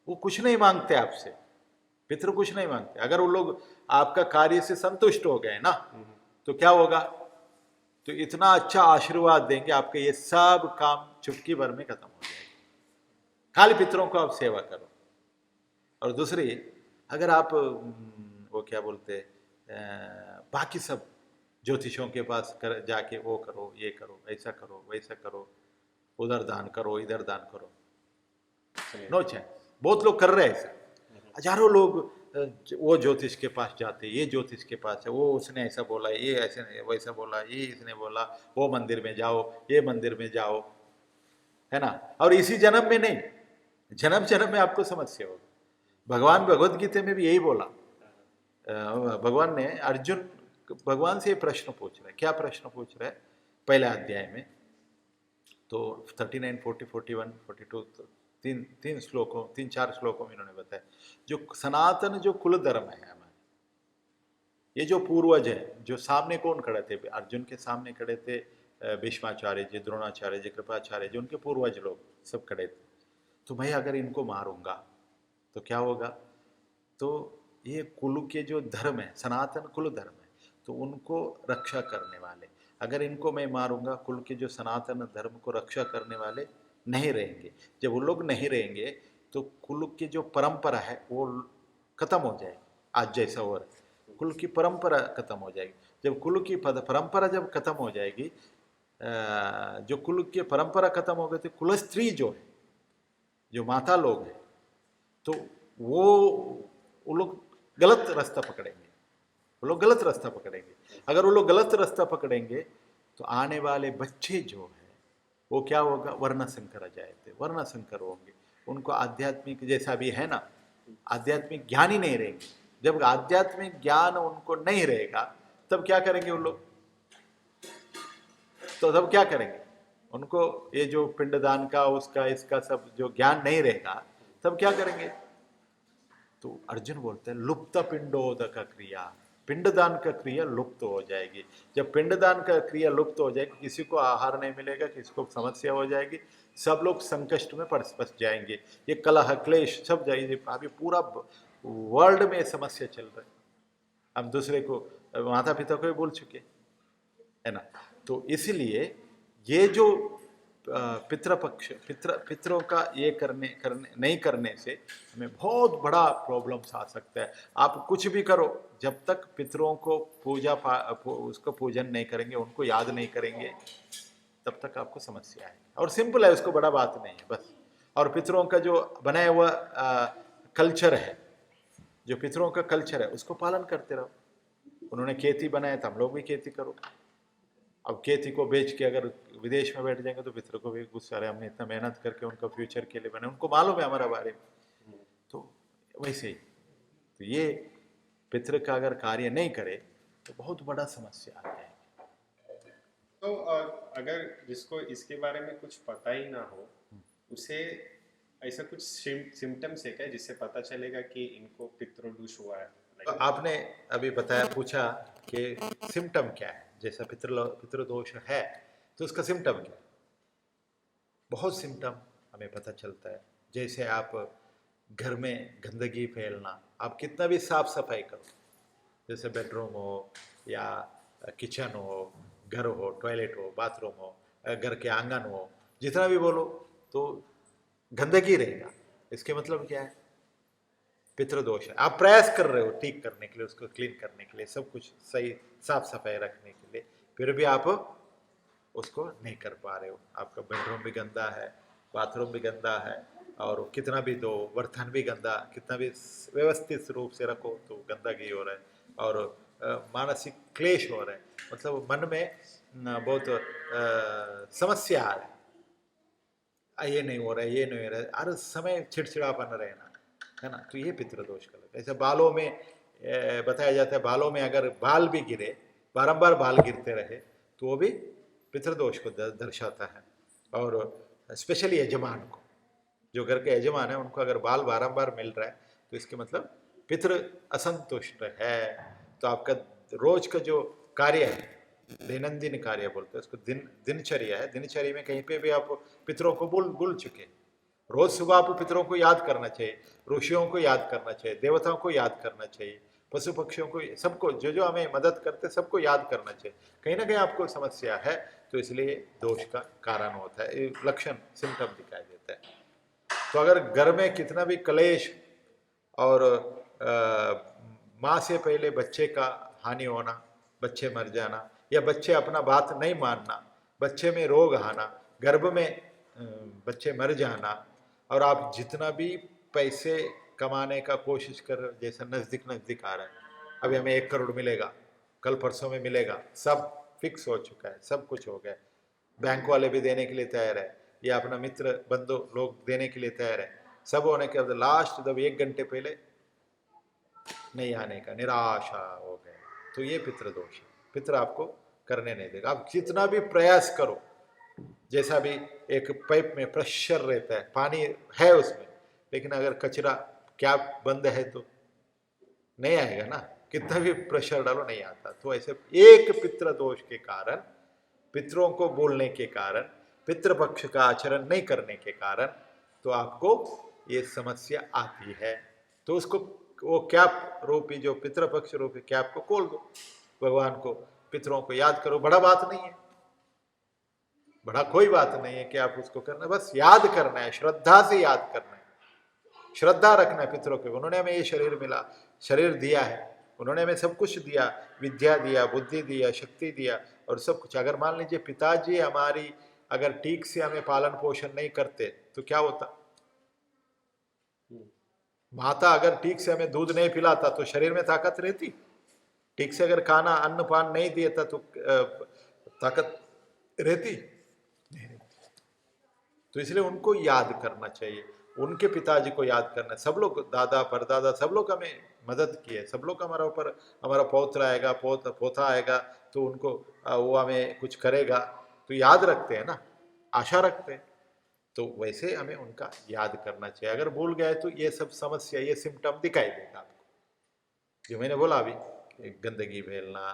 वो कुछ नहीं मांगते आपसे, पितृ कुछ नहीं मांगते। अगर वो लोग आपका कार्य से संतुष्ट हो गए ना, तो क्या होगा, तो इतना अच्छा आशीर्वाद देंगे, आपके ये सब काम चुटकी भर में खत्म हो जाएगा। खाली पितरों को आप सेवा करो। और दूसरी, अगर आप वो क्या बोलते बाकी सब ज्योतिषों के पास जाके वो करो, ये करो, ऐसा करो, वैसा करो, उधर दान करो, इधर दान करो, नो चांस। बहुत लोग कर रहे हैं ऐसा। हजारों लोग वो ज्योतिष के पास जाते, ये ज्योतिष के पास है, वो उसने ऐसा बोला, ये ऐसे वैसा बोला, ये इसने बोला, वो मंदिर में जाओ, ये मंदिर में जाओ, है ना। और इसी जन्म में नहीं, जन्म जन्म में आपको समस्या होगी। भगवान भगवद गीता में भी यही बोला। भगवान ने भगवान से ये प्रश्न पूछ रहे हैं। क्या प्रश्न पूछ रहे हैं? पहले अध्याय में तो 39, 40, 41, 42 तीन चार श्लोकों में इन्होंने बताया, जो सनातन जो कुल धर्म है हमारे, ये जो पूर्वज है, जो सामने कौन खड़े थे? अर्जुन के सामने खड़े थे भीष्माचार्य जी, द्रोणाचार्य जी, कृपाचार्य जी, उनके पूर्वज लोग सब खड़े थे। तो मैं अगर इनको मारूंगा तो क्या होगा? तो ये कुल के जो धर्म है, सनातन कुल धर्म है, तो उनको रक्षा करने वाले, अगर इनको मैं मारूंगा, कुल के जो सनातन धर्म को रक्षा करने वाले नहीं रहेंगे। जब वो लोग नहीं रहेंगे तो कुल की जो परंपरा है वो खत्म हो जाएगी। आज जैसा हो रहा है, कुल की परंपरा खत्म हो जाएगी। जब कुल की परंपरा जब खत्म हो जाएगी, जो कुल की परंपरा खत्म हो गई, तो कुल स्त्री जो है, जो माता लोग हैं, तो वो लोग गलत रास्ता पकड़ेंगे। वो लोग गलत रास्ता पकड़ेंगे। अगर वो लोग गलत रास्ता पकड़ेंगे तो आने वाले बच्चे जो है वो क्या होगा? वर्ण संकर जाते, वर्ण संकर होंगे। उनको आध्यात्मिक जैसा भी है ना, आध्यात्मिक ज्ञान ही नहीं रहेंगे। जब आध्यात्मिक ज्ञान उनको नहीं रहेगा तब क्या करेंगे वो लोग? तो तब क्या करेंगे? उनको ये जो पिंडदान का, उसका, इसका सब जो ज्ञान नहीं रहेगा, तब क्या करेंगे? तो अर्जुन बोलते हैं लुप्त पिंडोदक क्रिया, पिंडदान का क्रिया लुप्त हो जाएगी। जब पिंडदान का क्रिया लुप्त हो जाएगी, किसी को आहार नहीं मिलेगा, किसी को समस्या हो जाएगी, सब लोग संकष्ट में फंस जाएंगे। ये कलह क्लेश सब जाएगी। अभी पूरा वर्ल्ड में समस्या चल रही है। हम दूसरे को, माता पिता को भी बोल चुके, है ना। तो इसलिए ये जो पितरों का ये करने नहीं करने से हमें बहुत बड़ा प्रॉब्लम्स आ सकता है। आप कुछ भी करो, जब तक पितरों को उसको पूजन नहीं करेंगे, उनको याद नहीं करेंगे, तब तक आपको समस्या है। और सिंपल है, उसको बड़ा बात नहीं है बस। और पितरों का जो बनाया हुआ कल्चर है, जो पितरों का कल्चर है, उसको पालन करते रहो। उन्होंने खेती बनाया तो हम लोग भी खेती करो। अब खेती को बेच के अगर विदेश में बैठ जाएंगे तो पितर को भी गुस्सा आ रहा है, हमने इतना मेहनत करके उनका फ्यूचर के लिए बने, उनको मालूम है हमारा बारे में। तो वैसे ही तो ये पितर का अगर कार्य नहीं करे तो बहुत बड़ा समस्या आ जाएगी। तो अगर जिसको इसके बारे में कुछ पता ही ना हो, उसे ऐसा कुछ सिम्टम्स है क्या जिससे पता चलेगा कि इनको पितृदोष हुआ है? तो आपने अभी बताया, पूछा कि सिम्टम क्या है, जैसा पितृदोष है तो उसका सिम्टम क्या है? बहुत सिम्टम हमें पता चलता है। जैसे आप घर में गंदगी फैलना, आप कितना भी साफ सफाई करो, जैसे बेडरूम हो या किचन हो, घर हो, टॉयलेट हो, बाथरूम हो, घर के आंगन हो, जितना भी बोलो तो गंदगी रहेगा। इसके मतलब क्या है? पितृदोष है। आप प्रयास कर रहे हो ठीक करने के लिए, उसको क्लीन करने के लिए, सब कुछ सही साफ सफाई रखने के लिए, फिर भी आप उसको नहीं कर पा रहे हो। आपका बेडरूम भी गंदा है, बाथरूम भी गंदा है, और कितना भी दो, बर्तन भी गंदा, कितना भी व्यवस्थित रूप से रखो तो गंदगी हो रहा है, और मानसिक क्लेश हो रहा है। मतलब मन में बहुत समस्या आ रहा है, ये नहीं हो रहा है, ये नहीं हो रहा है, हर समय चिड़चिड़ापन रहना, है ना। तो ये पितृदोष का लक्षण। ऐसे बालों में बताया जाता है, बालों में अगर बाल भी गिरे, बारंबार बाल गिरते रहे, तो वो भी पितृदोष को दर्शाता है। और स्पेशली यजमान को, जो घर के यजमान है, उनको अगर बाल बारंबार मिल रहा है तो इसके मतलब पितृ असंतुष्ट है। तो आपका रोज का जो कार्य है, दैनंदिन कार्य बोलते हैं उसको, दिनचर्या है, दिनचर्या में कहीं पे भी आप पितरों को भूल चुके। रोज सुबह आप पितरों को याद करना चाहिए, ऋषियों को याद करना चाहिए, देवताओं को याद करना चाहिए, पशु पक्षियों को, सबको जो जो हमें मदद करते सबको याद करना चाहिए। कहीं ना कहीं आपको समस्या है तो इसलिए दोष का कारण होता है, ये लक्षण सिम्टम दिखाई देता है। तो अगर घर में कितना भी क्लेश और माँ से पहले बच्चे का हानि होना, बच्चे मर जाना, या बच्चे अपना बात नहीं मानना, बच्चे में रोग आना, गर्भ में बच्चे मर जाना, और आप जितना भी पैसे कमाने का कोशिश कर, जैसे नज़दीक आ रहा है, अभी हमें 1 करोड़ मिलेगा, कल परसों में मिलेगा, सब फिक्स हो चुका है, सब कुछ हो गया, बैंक वाले भी देने के लिए तैयार है, या अपना मित्र बंधु लोग देने के लिए तैयार है, सब होने के बाद लास्ट जब 1 घंटे पहले नहीं आने का, निराशा हो गए, तो ये पितृदोष है। पितृ आपको करने नहीं देगा, आप जितना भी प्रयास करो। जैसा भी एक पाइप में प्रेशर रहता है, पानी है उसमें, लेकिन अगर कचरा क्या बंद है तो नहीं आएगा ना, कितना भी प्रेशर डालो नहीं आता। तो ऐसे एक पितृदोष के कारण, पितरों को बोलने के कारण, पितृपक्ष का आचरण नहीं करने के कारण, तो आपको ये समस्या आती है। तो उसको वो कैप रूपी, जो पितृपक्ष रूपी कैप को खोल दो, भगवान को, पितरों को याद करो। बड़ा बात नहीं है, बड़ा कोई बात नहीं है कि आप उसको करना, बस याद करना है, श्रद्धा से याद करना है, श्रद्धा रखना है पितरों के। उन्होंने हमें ये शरीर मिला, शरीर दिया है, उन्होंने हमें सब कुछ दिया, विद्या दिया, बुद्धि दिया, शक्ति दिया और सब कुछ। अगर मान लीजिए पिताजी हमारी अगर ठीक से हमें पालन पोषण नहीं करते तो क्या होता? माता अगर ठीक से हमें दूध नहीं पिलाता तो शरीर में ताकत रहती? ठीक से अगर खाना अन्न पान नहीं देता तो ताकत रहती? नहीं रहती। तो इसलिए उनको याद करना चाहिए, उनके पिताजी को याद करना। सब लोग, दादा परदादा, सब लोग हमें मदद किए, सब लोग हमारा ऊपर, हमारा पौत्र आएगा, पोता आएगा तो उनको वो हमें कुछ करेगा, तो याद रखते हैं ना, आशा रखते हैं। तो वैसे हमें उनका याद करना चाहिए। अगर भूल गए तो ये सब समस्या, ये सिम्टम दिखाई देगा आपको, जो मैंने बोला अभी, गंदगी फैलना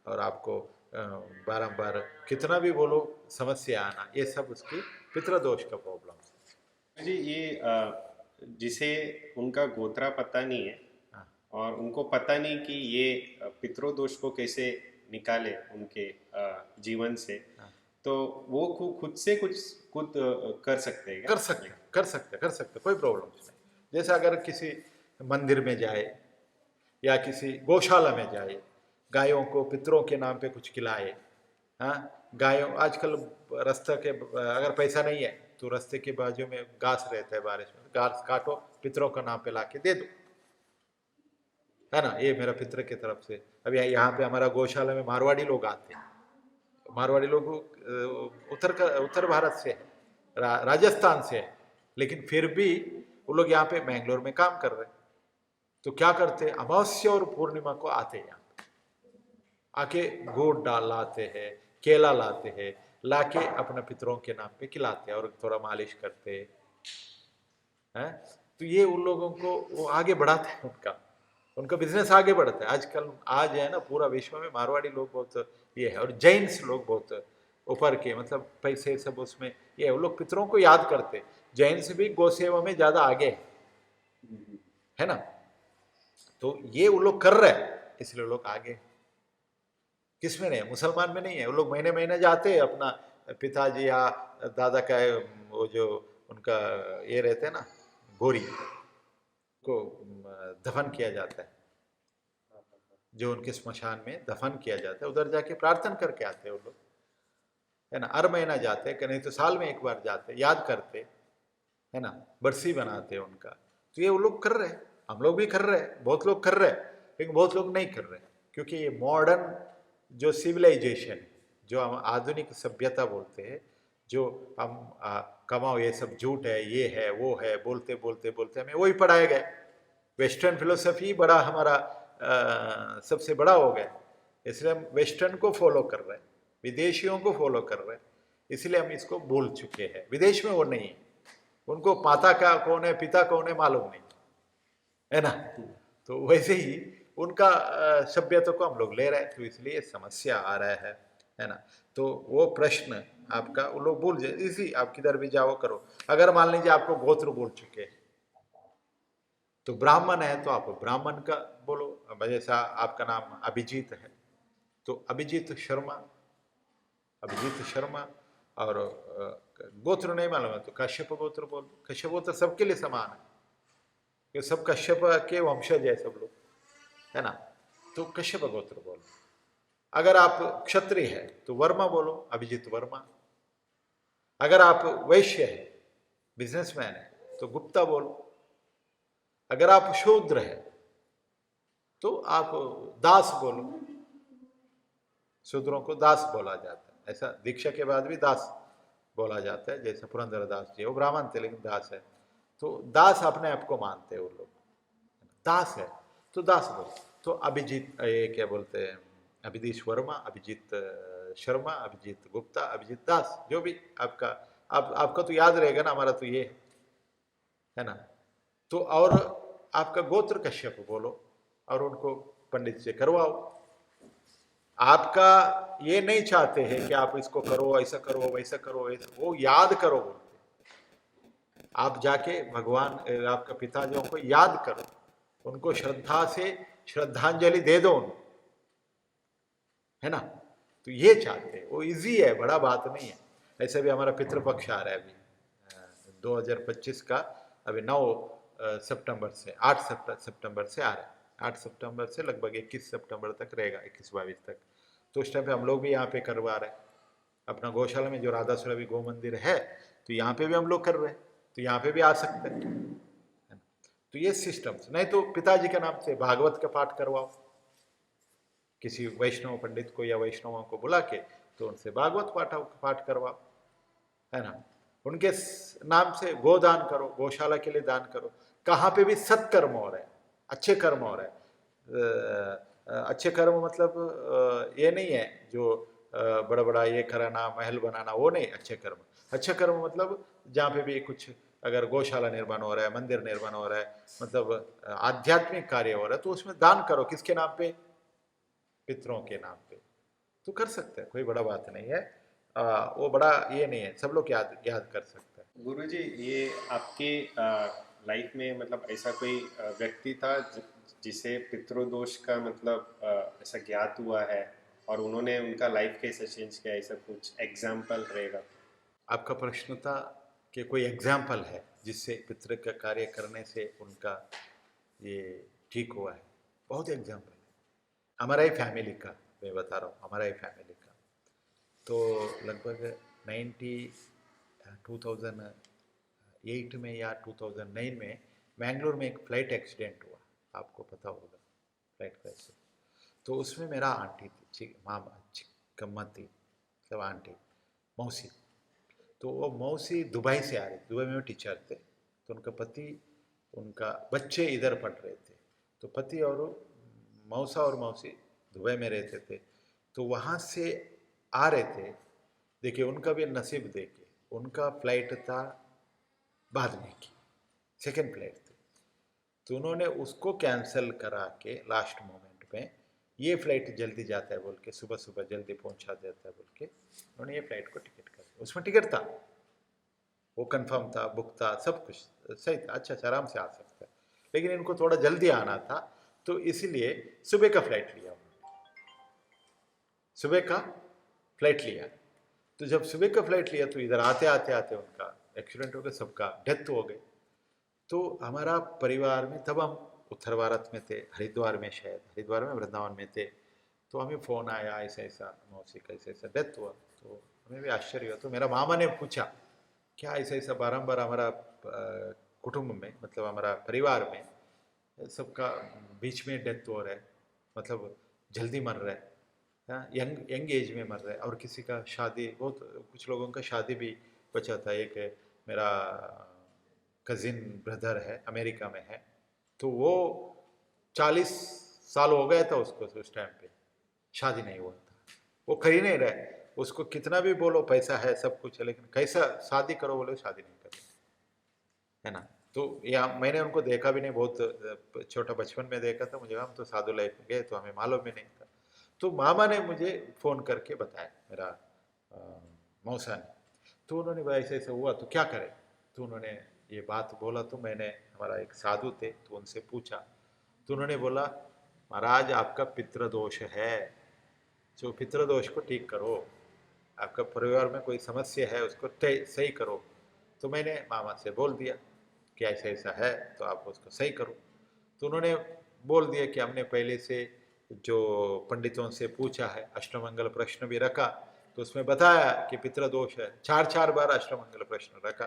और आपको बारंबार कितना भी बोलो समस्या आना, ये सब उसकी पितृदोष का प्रॉब्लम। जी, ये जिसे उनका गोत्रा पता नहीं है, हाँ। और उनको पता नहीं कि ये पितृदोष को कैसे निकाले उनके जीवन से, हाँ। तो वो खुद से कुछ कर सकते हैं क्या? कर सकते, कोई प्रॉब्लम नहीं। जैसे अगर किसी मंदिर में जाए या किसी गौशाला में जाए, गायों को पितरों के नाम पे कुछ खिलाए। हाँ, गायों, आजकल रास्ते के अगर पैसा नहीं है तो रास्ते के बाजू में घास रहता है, बारिश में घास काटो, पितरों का नाम पे लाके दे दो, है ना, ये मेरा पितर की तरफ से। अभी यहाँ पे हमारा गौशाला में मारवाड़ी लोग आते हैं, मारवाड़ी लोग उत्तर भारत से है, राजस्थान से है, लेकिन फिर भी वो लोग यहाँ पे मैंगलोर में काम कर रहे हैं। तो क्या करते, अमावस्या और पूर्णिमा को आते हैं, आके गुड़ डाल लाते हैं, केला लाते हैं, लाके अपने पितरों के नाम पे खिलाते हैं और थोड़ा मालिश करते हैं। तो ये उन लोगों को वो आगे बढ़ाते हैं, उनका बिजनेस आगे बढ़ता है। आजकल आज है ना, पूरा विश्व में मारवाड़ी लोग बहुत ये है, और जैन्स लोग बहुत ऊपर के, मतलब पैसे सब उसमें ये, वो लोग पितरों को याद करते। जैन्स भी गौसेवा में ज्यादा आगे है ना, तो ये वो लोग कर रहे हैं, इसलिए वो लोग आगे। किसमें नहीं है? मुसलमान में नहीं है। वो लोग महीने महीने जाते हैं, अपना पिताजी या दादा का वो जो उनका ये रहते हैं ना, गोरी को दफन किया जाता है, जो उनके स्मशान में दफन किया जाता है, उधर जाके प्रार्थना करके आते हैं वो लोग, है ना। हर महीना जाते हैं, नहीं तो साल में एक बार जाते, याद करते, है ना, बरसी बनाते हैं उनका। तो ये वो लोग कर रहे हैं, हम लोग भी कर रहे हैं, बहुत लोग कर रहे हैं, लेकिन बहुत लोग नहीं कर रहे, क्योंकि ये मॉडर्न जो सिविलाइजेशन, जो हम आधुनिक सभ्यता बोलते हैं, जो हम कमाओ, ये सब झूठ है, ये है, वो है, बोलते बोलते बोलते हमें वही पढ़ाया गया। वेस्टर्न फिलोसफी बड़ा हमारा सबसे बड़ा हो गया, इसलिए हम वेस्टर्न को फॉलो कर रहे हैं, विदेशियों को फॉलो कर रहे हैं, इसलिए हम इसको भूल चुके हैं। विदेश में वो नहीं है, उनको माता का कौन है पिता कौन है मालूम नहीं है ना। तो वैसे ही उनका सभ्यता को हम लोग ले रहे हैं, तो इसलिए समस्या आ रहा है ना। तो वो प्रश्न आपका वो लोग भूल जाए, इसी आप किधर भी जाओ करो। अगर मान लीजिए आपको गोत्र बोल चुके हैं, तो ब्राह्मण है तो आप ब्राह्मण का बोलो। अब जैसा आपका नाम अभिजीत है तो अभिजीत शर्मा, अभिजीत शर्मा। और गोत्र नहीं मालूम है तो कश्यप गोत्र बोल दो। कश्यप गोत्र सबके लिए समान है, ये सब कश्यप के वंशज है सब लोग, है ना। तो कश्यप गोत्र बोलो। अगर आप क्षत्रिय है तो वर्मा बोलो, अभिजीत वर्मा। अगर आप वैश्य है, बिजनेसमैन है, तो गुप्ता बोलो। अगर आप शूद्र है तो आप दास बोलो। शूद्रों को दास बोला जाता है, ऐसा दीक्षा के बाद भी दास बोला जाता है। जैसे पुरंदर दास जी, वो ब्राह्मण थे लेकिन दास है, तो दास अपने आप को मानते हैं वो लोग, दास है तो दास बोलो। तो अभिजीत ये क्या बोलते हैं, अभिजीत वर्मा, अभिजीत शर्मा, अभिजीत गुप्ता, अभिजीत दास, जो भी आपका आपका तो याद रहेगा ना, हमारा तो ये है ना। तो और आपका गोत्र कश्यप बोलो और उनको पंडित से करवाओ। आपका ये नहीं चाहते हैं कि आप इसको करो, ऐसा करो, वैसा करो, ऐसा, वो याद करो बोलते। आप जाके भगवान आपका पिताजियों को याद करो, उनको श्रद्धा से श्रद्धांजलि दे दो उनको, है ना। तो ये चाहते हैं, वो इजी है, बड़ा बात नहीं है। ऐसे भी हमारा पितृपक्ष आ रहा है अभी 2025 का, अभी 9 सितंबर से 8 सितंबर से आ रहा है। 8 सितंबर से लगभग 21 सितंबर तक रहेगा, 21-22 तक। तो उस टाइम पे हम लोग भी यहाँ पे करवा रहे हैं। अपना गौशाला में जो राधा सुरभि गौ मंदिर है, तो यहाँ पे भी हम लोग कर रहे हैं, तो यहाँ पे भी आ सकते हैं, है ना। तो ये सिस्टम्स, नहीं तो पिताजी के नाम से भागवत का पाठ करवाओ, किसी वैष्णव पंडित को या वैष्णवों को बुला के, तो उनसे भागवत पाठ करवाओ, है ना। उनके नाम से गोदान करो, गौशाला के लिए दान करो। कहाँ पे भी सत्कर्म हो रहे हैं, अच्छे कर्म हो रहे हैं। अच्छे कर्म मतलब ये नहीं है जो बड़ा बड़ा ये कराना, महल बनाना, वो नहीं अच्छे कर्म। अच्छे कर्म मतलब जहाँ पे भी कुछ अगर गौशाला निर्माण हो रहा है, मंदिर निर्माण हो रहा है, मतलब आध्यात्मिक कार्य हो रहा है, तो उसमें दान करो। किसके नाम पे? पितरों के नाम पे। तो कर सकते हैं, कोई बड़ा बात नहीं है। वो बड़ा ये नहीं है, सब लोग याद याद कर सकते हैं। गुरुजी, ये आपके लाइफ में मतलब ऐसा कोई व्यक्ति था जिसे पितृदोष का मतलब ऐसा ज्ञात हुआ है और उन्होंने उनका लाइफ कैसे चेंज किया, ऐसा कुछ एग्जाम्पल रहेगा? आपका प्रश्न था कि कोई एग्जाम्पल है जिससे पितृ का कार्य करने से उनका ये ठीक हुआ है? बहुत एग्जाम्पल है, हमारा ही फैमिली का मैं बता रहा हूँ, हमारा ही फैमिली का। तो लगभग 2008 में या 2009 में मैंगलोर में एक फ्लाइट एक्सीडेंट हुआ, आपको पता होगा फ्लाइट का एक्सीडेंट। तो उसमें मेरा आंटी थी, मामा चिक्कम्मा थी, सब आंटी मौसी। तो वो मौसी दुबई से आ रही, दुबई में वो टीचर थे, तो उनका पति, उनका बच्चे इधर पढ़ रहे थे। तो पति और मौसा और मौसी दुबई में रहते थे, तो वहाँ से आ रहे थे। देखिए उनका भी नसीब, देखिए उनका फ्लाइट था बाद में की, सेकेंड फ्लाइट थी, तो उन्होंने उसको कैंसिल करा के लास्ट मोमेंट में, ये फ्लाइट जल्दी जाता है बोल के, सुबह सुबह जल्दी पहुंचा देता है बोल के, उन्होंने ये फ्लाइट को टिकट कर दिया। उसमें टिकट था, वो कंफर्म था, बुक था, सब कुछ सही था, अच्छा अच्छा आराम से आ सकता है। लेकिन इनको थोड़ा जल्दी आना था, तो इसीलिए सुबह का फ्लाइट लिया उन्होंने, सुबह का फ्लाइट लिया। तो जब सुबह का फ्लाइट लिया तो इधर आते आते आते उनका एक्सीडेंट हो गया, सबका डेथ हो गई। तो हमारा परिवार में, तब हम उत्तर भारत में थे, हरिद्वार में, शायद हरिद्वार में, वृंदावन में थे। तो हमें फ़ोन आया ऐसा ऐसा मौसी का ऐसा ऐसा डेथ हुआ। तो हमें भी आश्चर्य हुआ। तो मेरा मामा ने पूछा क्या ऐसा ऐसा बारम्बार हमारा कुटुंब में, मतलब हमारा परिवार में सबका बीच में डेथ हो रहा है, मतलब जल्दी मर रहा है, यंग यंग एज में मर रहा है। और किसी का शादी, बहुत कुछ लोगों का शादी भी बचा था। एक मेरा कज़िन ब्रदर है, अमेरिका में है, तो वो 40 साल हो गया था उसको, उस टाइम पे शादी नहीं हुआ था, वो कर ही नहीं रहे। उसको कितना भी बोलो पैसा है सब कुछ है, लेकिन कैसा शादी करो बोले शादी नहीं करो, है ना। तो या मैंने उनको देखा भी नहीं, बहुत छोटा बचपन में देखा था, मुझे हम तो साधु लाइफ में गए तो हमें मालूम भी नहीं था। तो मामा ने मुझे फ़ोन करके बताया, मेरा अ, मौसा ने। तो उन्होंने बोला ऐसे ऐसे हुआ तो क्या करें। तो उन्होंने ये बात बोला, तो मैंने, हमारा एक साधु थे तो उनसे पूछा। तो उन्होंने बोला महाराज आपका पितृदोष है, जो पितृदोष को ठीक करो, आपका परिवार में कोई समस्या है उसको सही करो। तो मैंने मामा से बोल दिया कि ऐसा ऐसा है तो आप उसको सही करो। तो उन्होंने बोल दिया कि हमने पहले से जो पंडितों से पूछा है, अष्टमंगल प्रश्न भी रखा, तो उसमें बताया कि पितृदोष है, चार चार बार अष्टमंगल प्रश्न रखा।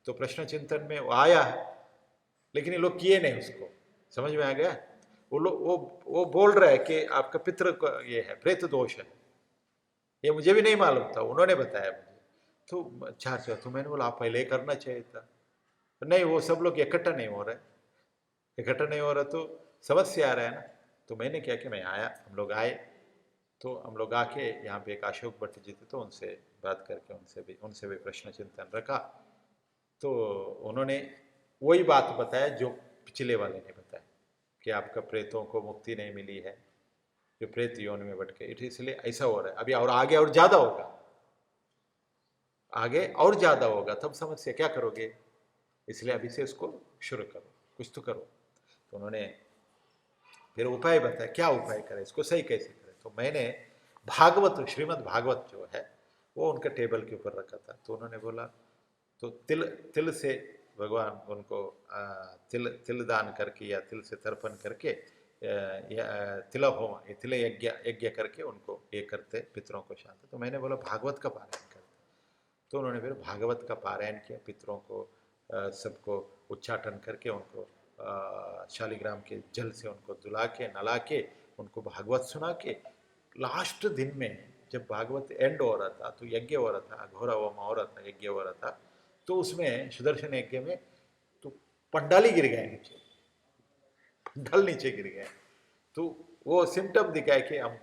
तो प्रश्न चिंतन में वो आया है, लेकिन ये लोग किए नहीं उसको। समझ में आ गया। वो लोग वो बोल रहे हैं कि आपका ये है, प्रेत दोष है। ये मुझे भी नहीं मालूम था, उन्होंने बताया मुझे। तो अच्छा अच्छा, तो मैंने बोला आप पहले ही करना चाहिए था। तो नहीं, वो सब लोग इकट्ठा नहीं हो रहे, इकट्ठा नहीं हो रहा तो समस्या आ रहा है ना। तो मैंने क्या कि मैं आया, हम लोग आए, तो हम लोग आके यहाँ पे एक अशोक भट्ट जी थे, तो उनसे बात करके उनसे भी प्रश्न चिंतन रखा। तो उन्होंने वही बात बताया जो पिछले वाले ने बताया कि आपका प्रेतों को मुक्ति नहीं मिली है, जो प्रेत योनि में भटके, इसलिए ऐसा हो रहा है। अभी और आगे और ज़्यादा होगा, आगे और ज़्यादा होगा, तब समस्या क्या करोगे। इसलिए अभी से इसको शुरू करो, कुछ तो करो। तो उन्होंने फिर उपाय बताया, क्या उपाय करें, इसको सही कैसे करें। तो मैंने भागवत, श्रीमद् भागवत जो है वो उनके टेबल के ऊपर रखा था। तो उन्होंने बोला, तो तिल तिल से भगवान उनको तिल तिल दान करके या तिल से तर्पण करके या तिल होम, ये तिल यज्ञ यज्ञ करके उनको ये करते, पितरों को शांत। तो मैंने बोला भागवत का पारायण करते। तो उन्होंने फिर भागवत का पारायण किया, पितरों को सबको उच्चाटन करके उनको शालिग्राम के जल से उनको धुला के नला के उनको भागवत सुना के, लास्ट दिन में जब भागवत एंड हो रहा था तो यज्ञ हो रहा था, घोरा होम हो रहा था, यज्ञ हो रहा था। तो उसमें सुदर्शन यज्ञ में तो पंडाल ही गिर गए नीचे, पंडाल नीचे गिर गए। तो वो सिम्टम दिखाए कि हम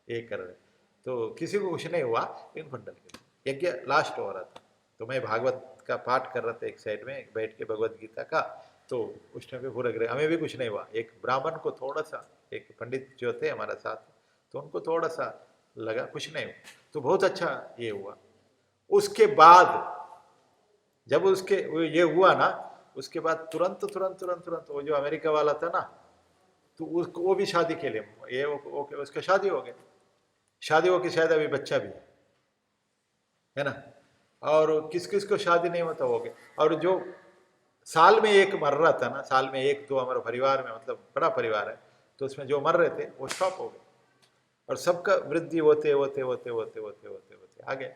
ये कर रहे। तो किसी को कुछ नहीं हुआ, लेकिन पंडाल गिर गया। यज्ञ लास्ट हो रहा था, तो मैं भागवत का पाठ कर रहा था एक साइड में बैठ के, भगवत गीता का। तो उस टाइम पे पूरा गिर, हमें भी कुछ नहीं हुआ। एक ब्राह्मण को थोड़ा सा, एक पंडित जो थे हमारा साथ, तो उनको थोड़ा सा लगा, कुछ नहीं हुआ। तो बहुत अच्छा ये हुआ। उसके बाद जब उसके ये हुआ ना, उसके बाद तुरंत तुरंत तुरंत तुरंत वो जो अमेरिका वाला था ना, तो उसको वो भी शादी के लिए ये उसका शादी हो गया। शादी हो के शायद अभी बच्चा भी है ना। और किस किस को शादी नहीं होता हो गया। और जो साल में एक मर रहा था ना, साल में एक दो हमारे परिवार में, मतलब बड़ा परिवार है, तो उसमें जो मर रहे थे वो स्टॉप हो गए, और सबका वृद्धि होते होते होते होते होते होते होते आ गया।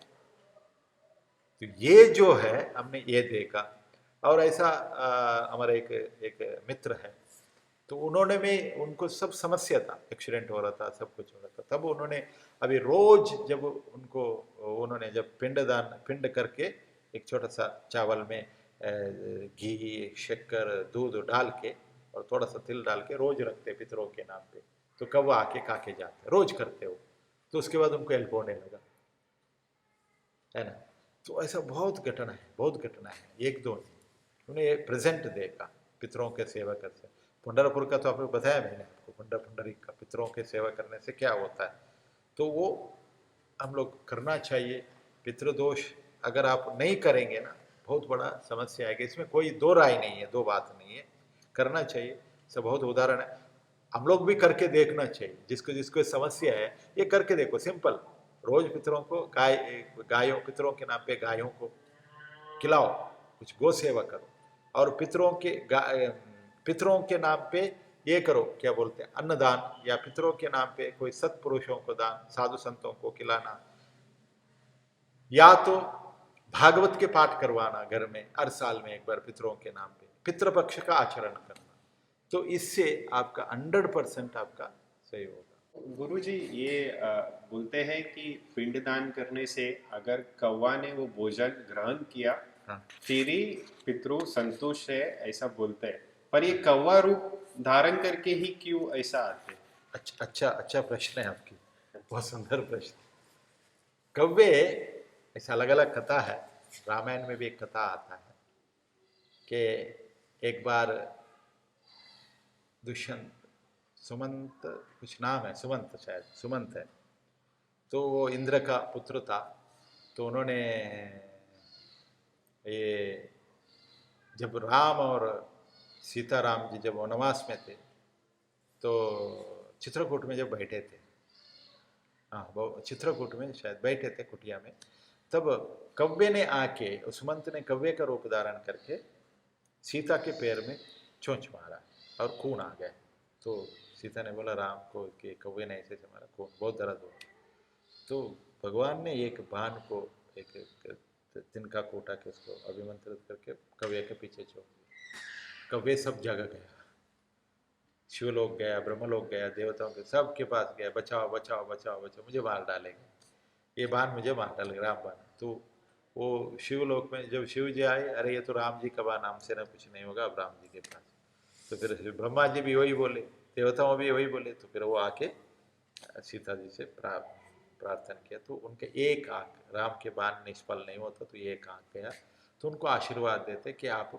तो ये जो है हमने ये देखा। और ऐसा हमारा एक एक मित्र है, तो उन्होंने में उनको सब समस्या था, एक्सीडेंट हो रहा था, सब कुछ हो रहा था। तब उन्होंने अभी रोज जब उनको, उन्होंने जब पिंड करके एक छोटा सा चावल में घी शक्कर दूध डाल के और थोड़ा सा तिल डाल के रोज रखते पितरों के नाम पे। तो कौवा आके खा के जाते, रोज करते हो। तो उसके बाद उनको हेल्प होने लगा, है ना। तो ऐसा बहुत घटना है, बहुत घटना है, एक दो नहीं। उन्हें ये प्रेजेंट देखा पितरों के सेवा करते। पंढरपुर का तो आपको बताया मैंने आपको, पुंडरीक का पितरों के सेवा करने से क्या होता है। तो वो हम लोग करना चाहिए। पितृदोष अगर आप नहीं करेंगे ना, बहुत बड़ा समस्या आएगी। इसमें कोई दो राय नहीं है, दो बात नहीं है, करना चाहिए। सब बहुत उदाहरण है, हम लोग भी करके देखना चाहिए। जिसको जिसको समस्या है ये करके देखो, सिंपल। रोज पितरों को गायों, पितरों के नाम पे गायों को खिलाओ, कुछ गौ सेवा करो। और पितरों के नाम पे ये करो, क्या बोलते हैं, अन्नदान, या पितरों के नाम पे कोई सत्पुरुषों को दान, साधु संतों को खिलाना, या तो भागवत के पाठ करवाना घर में हर साल में एक बार पितरों के नाम पे, पितृपक्ष का आचरण करना। तो इससे आपका 100% आपका सही होगा। गुरुजी, ये बोलते हैं कि पिंडदान करने से अगर कौवा ने वो भोजन ग्रहण किया, हाँ फिर ही पितृ संतुष्ट है, ऐसा बोलते हैं। पर ये कौवा रूप धारण करके ही क्यों ऐसा आते? अच्छा अच्छा अच्छा प्रश्न है आपकी, बहुत सुंदर प्रश्न। कव्वे ऐसा अलग अलग कथा है। रामायण में भी एक कथा आता है कि एक बार दुष्यंत, सुमंत कुछ नाम है, सुमंत शायद सुमंत है, तो वो इंद्र का पुत्र था। तो उन्होंने ये जब राम और सीताराम जी जब वनवास में थे तो चित्रकूट में जब बैठे थे, हाँ वो चित्रकूट में शायद बैठे थे कुटिया में, तब कव्वे ने आके, सुमंत ने कव्वे का रूप धारण करके सीता के पैर में चोंच मारा और खून आ गया। तो सीता ने बोला राम को कि कव्वे ने ऐसे मारा, खून बहुत दर्द हुआ। तो भगवान ने एक बाण को, एक तिनका कोटा के उसको अभिमंत्रित करके कव्वे के पीछे छोड़ दिया। कव्वे सब जगह गया, शिवलोक गया, ब्रह्मलोक गया, देवताओं के सब के पास गया, बचाओ बचाओ बचाओ बचाओ, मुझे मार डालेंगे, ये बाण मुझे मार डालेगा, राम बाण। तो वो शिवलोक में जब शिव जी आए, अरे ये तो राम जी का बाण, हमसे ना कुछ नहीं होगा, अब राम जी के पास। तो फिर ब्रह्मा जी भी वही बोले, देवताओं भी वही बोले, तो फिर वो आके सीता जी से प्रार्थना किया। तो उनके एक आंख, राम के बाण निष्फल नहीं होता तो एक आंख गया। तो उनको आशीर्वाद देते कि आप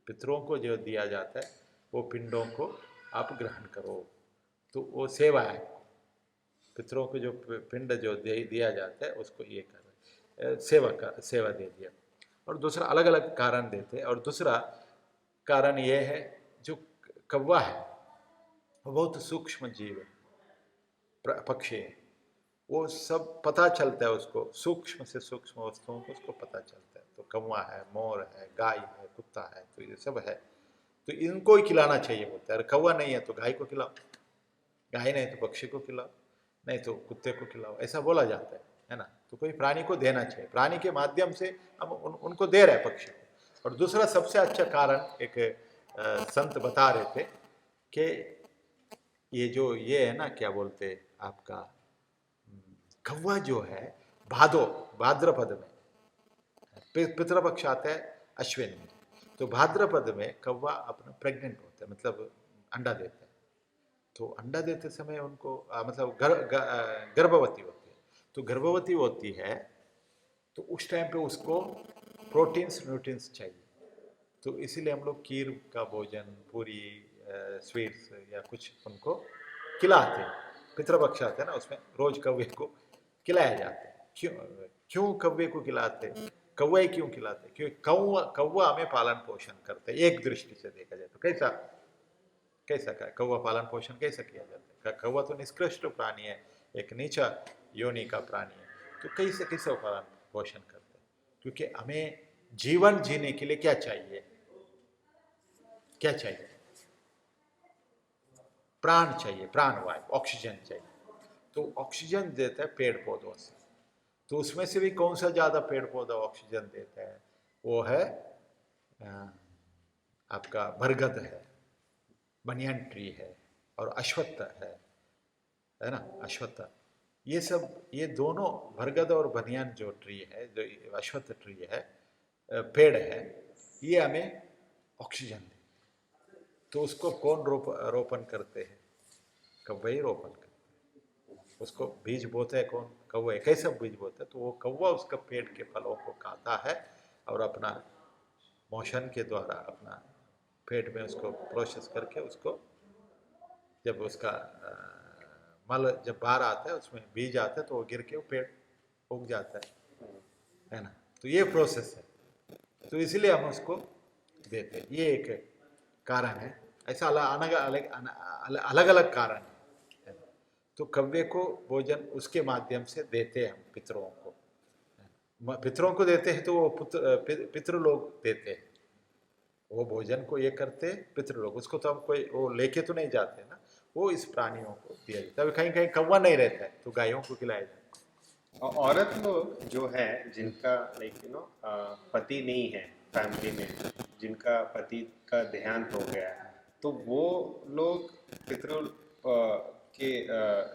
पितरों को जो दिया जाता है वो पिंडों को आप ग्रहण करो। तो वो सेवा है, पितरों को जो पिंड जो दिया जाता है उसको ये कर सेवा दे दिया। और दूसरा अलग अलग कारण देते हैं। और दूसरा कारण ये है, जो कौवा है वो बहुत सूक्ष्म जीव है, पक्षी है, वो सब पता चलता है उसको, सूक्ष्म से सूक्ष्म वस्तुओं को उसको पता चलता है। तो कौवा है, मोर है, गाय है, कुत्ता है, तो ये सब है। तो इनको ही खिलाना चाहिए बोलता है। अरे कौवा नहीं है तो गाय को खिलाओ, गाय नहीं तो पक्षी को खिलाओ, नहीं तो कुत्ते को खिलाओ, ऐसा बोला जाता है ना। तो कोई प्राणी को देना चाहिए, प्राणी के माध्यम से हम उनको दे रहे हैं पक्षी को। और दूसरा सबसे अच्छा कारण एक संत बता रहे थे कि ये जो ये है ना, क्या बोलते आपका, कौवा जो है भाद्रपद में, पितृपक्ष आता है अश्विन में, तो भाद्रपद में कौवा अपना प्रेग्नेंट होता है, मतलब अंडा देता है। तो अंडा देते समय उनको मतलब गर्भवती होती है। तो गर्भवती होती है तो उस टाइम पे उसको प्रोटीन्स न्यूट्रिएंट्स चाहिए। तो इसीलिए हम लोग खीर का भोजन, पूरी, स्वीट्स या कुछ उनको खिलाते हैं। पितृपक्ष आते हैं ना, उसमें रोज कौवे को खिलाया जाता है। क्यों क्यों कौवे को खिलाते हैं, कौवा ही क्यों खिलाते हैं? क्योंकि कौवा हमें पालन पोषण करते हैं। एक दृष्टि से देखा जाए तो कैसा कैसा का कौवा पालन पोषण कैसे किया जाता है? कौवा तो निष्कृष्ट प्राणी है, एक नीचा योनि का प्राणी है, तो कैसे कैसे पालन पोषण करते हैं? क्योंकि हमें जीवन जीने के लिए क्या चाहिए, क्या चाहिए? प्राण चाहिए, प्राणवायु, ऑक्सीजन चाहिए। तो ऑक्सीजन देता है पेड़ पौधों से। तो उसमें से भी कौन सा ज्यादा पेड़ पौधा ऑक्सीजन देता है? वो है आपका बरगद है, बनियान ट्री है, और अश्वत्थ है ना, अश्वत्थ। ये सब, ये दोनों बरगद और बनियान जो ट्री है, जो अश्वत्थ ट्री है, पेड़ है, ये हमें ऑक्सीजन दे। तो उसको कौन रोपण करते हैं? कौवे ही रोपण करते हैं। उसको बीज बोते हैं कौन? कौवे। कैसे बीज बोते हैं? तो वो कौवा उसका पेड़ के फलों को खाता है और अपना मोशन के द्वारा अपना पेट में उसको प्रोसेस करके उसको, जब उसका मल जब बाहर आता है उसमें बीज आता है तो वो गिर के वो पेड़ उग जाता है ना। तो ये प्रोसेस है, तो इसलिए हम उसको देते हैं। ये एक कारण है। ऐसा अलग अलग अलग अलग कारण है। तो कव्वे को भोजन उसके माध्यम से देते हैं हम पितरों को। पितरों को देते हैं तो वो पितृलोक देते हैं, वो भोजन को ये करते पितृलोक, उसको तो हम कोई वो लेके तो नहीं जाते ना, वो इस प्राणियों को दिया जाता है। कहीं कहीं कौवा नहीं रहता है तो गायों को खिलाया जाता है। और औरत लोग जो है जिनका लाइक पति नहीं है फैमिली में, जिनका पति का देहांत हो गया है, तो वो लोग पितरों के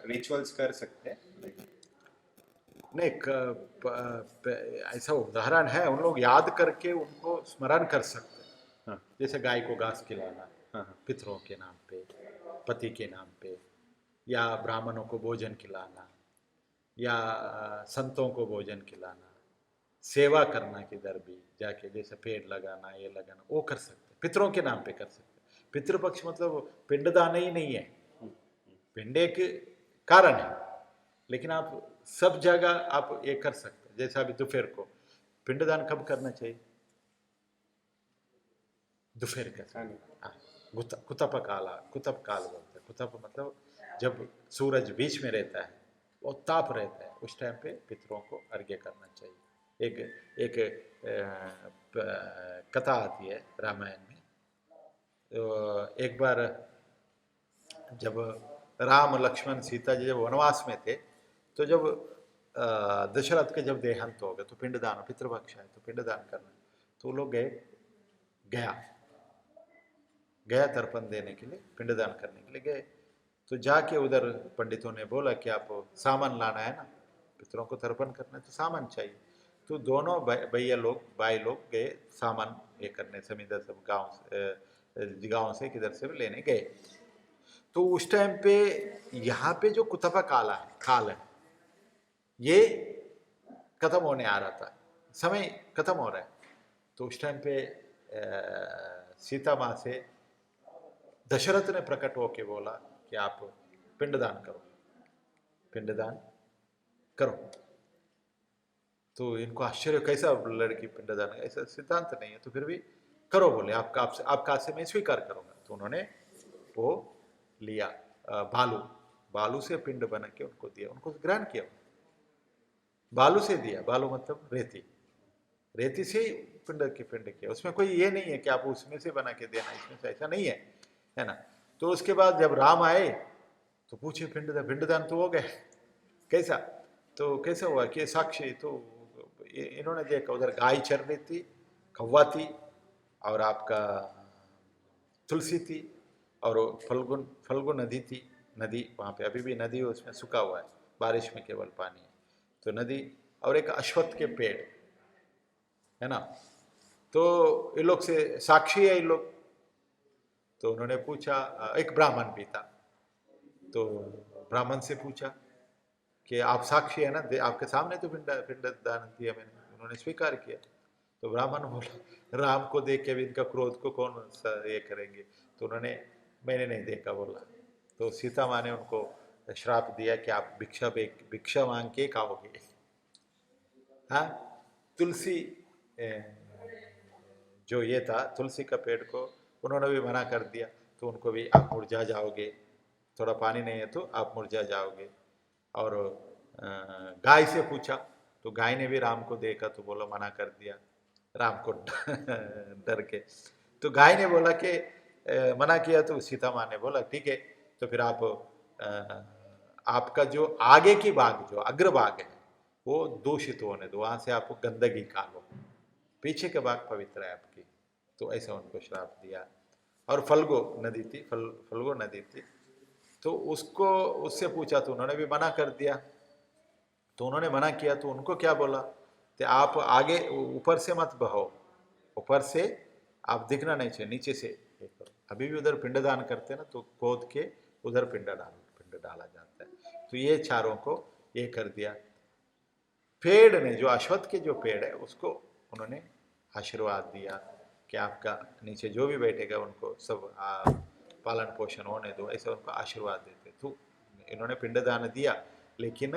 रिचुअल्स कर सकते हैं? नहीं, ऐसा उदाहरण है, उन लोग याद करके उनको स्मरण कर सकते हैं। हाँ जैसे गाय को घास खिलाना हाँ पितरों के नाम पे, पति के नाम पे, या ब्राह्मणों को भोजन खिलाना, या संतों को भोजन खिलाना, सेवा करना किधर भी जाके, जैसे पेड़ लगाना, ये लगाना, वो कर सकते, पितरों के नाम पे कर सकते। पितृपक्ष मतलब पिंडदान ही नहीं है, पिंड एक कारण है, लेकिन आप सब जगह आप ये कर सकते। जैसा अभी दोपहर को पिंडदान कब करना चाहिए? दोपहर का समय, हाँ, कुतप काला, कुतप काल बोलते हैं। कुतप मतलब जब सूरज बीच में रहता है, वो ताप रहता है, उस टाइम पे पितरों को अर्घ्य करना चाहिए। एक कथा आती है रामायण में। तो एक बार जब राम लक्ष्मण सीता जी जब वनवास में थे, तो जब दशरथ के जब देहांत हो गए, तो पिंडदान, पितृपक्ष है तो पिंडदान करना, तो लोग गए गया गया तर्पण देने के लिए, पिंडदान करने के लिए गए। तो जाके उधर पंडितों ने बोला कि आप सामान लाना है ना, पितरों को तर्पण करना है तो सामान चाहिए। तो दोनों भैया लोग, भाई लोग गए सामान ये करने, समीदर सब गाँव से किधर से भी लेने गए। तो उस टाइम पे यहाँ पे जो कुतपा काल है, ये खत्म होने आ रहा था, समय खत्म हो रहा है। तो उस टाइम पे सीता माँ से दशरथ ने प्रकट होके बोला कि आप पिंडदान करो, पिंडदान करो। तो इनको आश्चर्य, कैसा लड़की पिंडदान, ऐसा सिद्धांत नहीं है, तो फिर भी करो बोले, आपका से मैं स्वीकार करूंगा। तो उन्होंने वो लिया, बालू से पिंड बना के उनको दिया, उनको ग्रहण किया, बालू से दिया, बालू मतलब रेती से ही पिंड किया। उसमें कोई ये नहीं है कि आप उसमें से बना के देना, इसमें से, ऐसा नहीं है ना। तो उसके बाद जब राम आए तो पूछे पिंडदान तो हो गए, कैसा? तो कैसा हुआ कि साक्षी, तो इन्होंने देखा उधर गाय चर रही थी, कौवा थी, और आपका तुलसी थी, और फल्गु नदी थी, नदी वहाँ पे अभी भी नदी, उसमें सूखा हुआ है, बारिश में केवल पानी है, तो नदी, और एक अश्वत्थ के पेड़ है ना। तो ये लोग से साक्षी है ये लोग। तो उन्होंने पूछा, एक ब्राह्मण भी था, तो ब्राह्मण से पूछा कि आप साक्षी है ना, आपके सामने तो पिंड दान दिया मैंने, उन्होंने स्वीकार किया। तो ब्राह्मण बोला, राम को देख के भी इनका क्रोध को कौन ये करेंगे? तो उन्होंने, मैंने नहीं देखा बोला। तो सीता माँ ने उनको श्राप दिया कि आप भिक्षा मांग के खाओगे। हाँ, तुलसी जो ये था, तुलसी का पेड़ को उन्होंने भी मना कर दिया, तो उनको भी आप मुरझा जाओगे, थोड़ा पानी नहीं है तो आप मुरझा जाओगे। और गाय से पूछा, तो गाय ने भी राम को देखा तो बोला, मना कर दिया राम को डर के। तो गाय ने बोला कि मना किया, तो सीता माँ ने बोला ठीक है, तो फिर आप आपका जो आगे की भाग, जो अग्रभाग है, वो दूषित होने दो, वहाँ से आप गंदगी कालो, पीछे के भाग पवित्र है आपकी। तो ऐसा उनको श्राप दिया। और फल्गु नदी थी, फल्गु नदी थी, तो उसको, उससे पूछा तो उन्होंने भी मना कर दिया। तो उन्होंने मना किया, तो उनको क्या बोला कि आप आगे ऊपर से मत बहो, ऊपर से आप दिखना नहीं चाहिए, नीचे से ये करो। अभी भी उधर पिंडदान करते हैं ना, तो खोद के उधर पिंड डाला जाता है। तो ये चारों को ये कर दिया। पेड़ ने, जो अश्वत्थ के जो पेड़ है, उसको उन्होंने आशीर्वाद दिया कि आपका नीचे जो भी बैठेगा उनको सब पालन पोषण होने दो, ऐसे उनको आशीर्वाद देते। तो इन्होंने पिंडदान दिया, लेकिन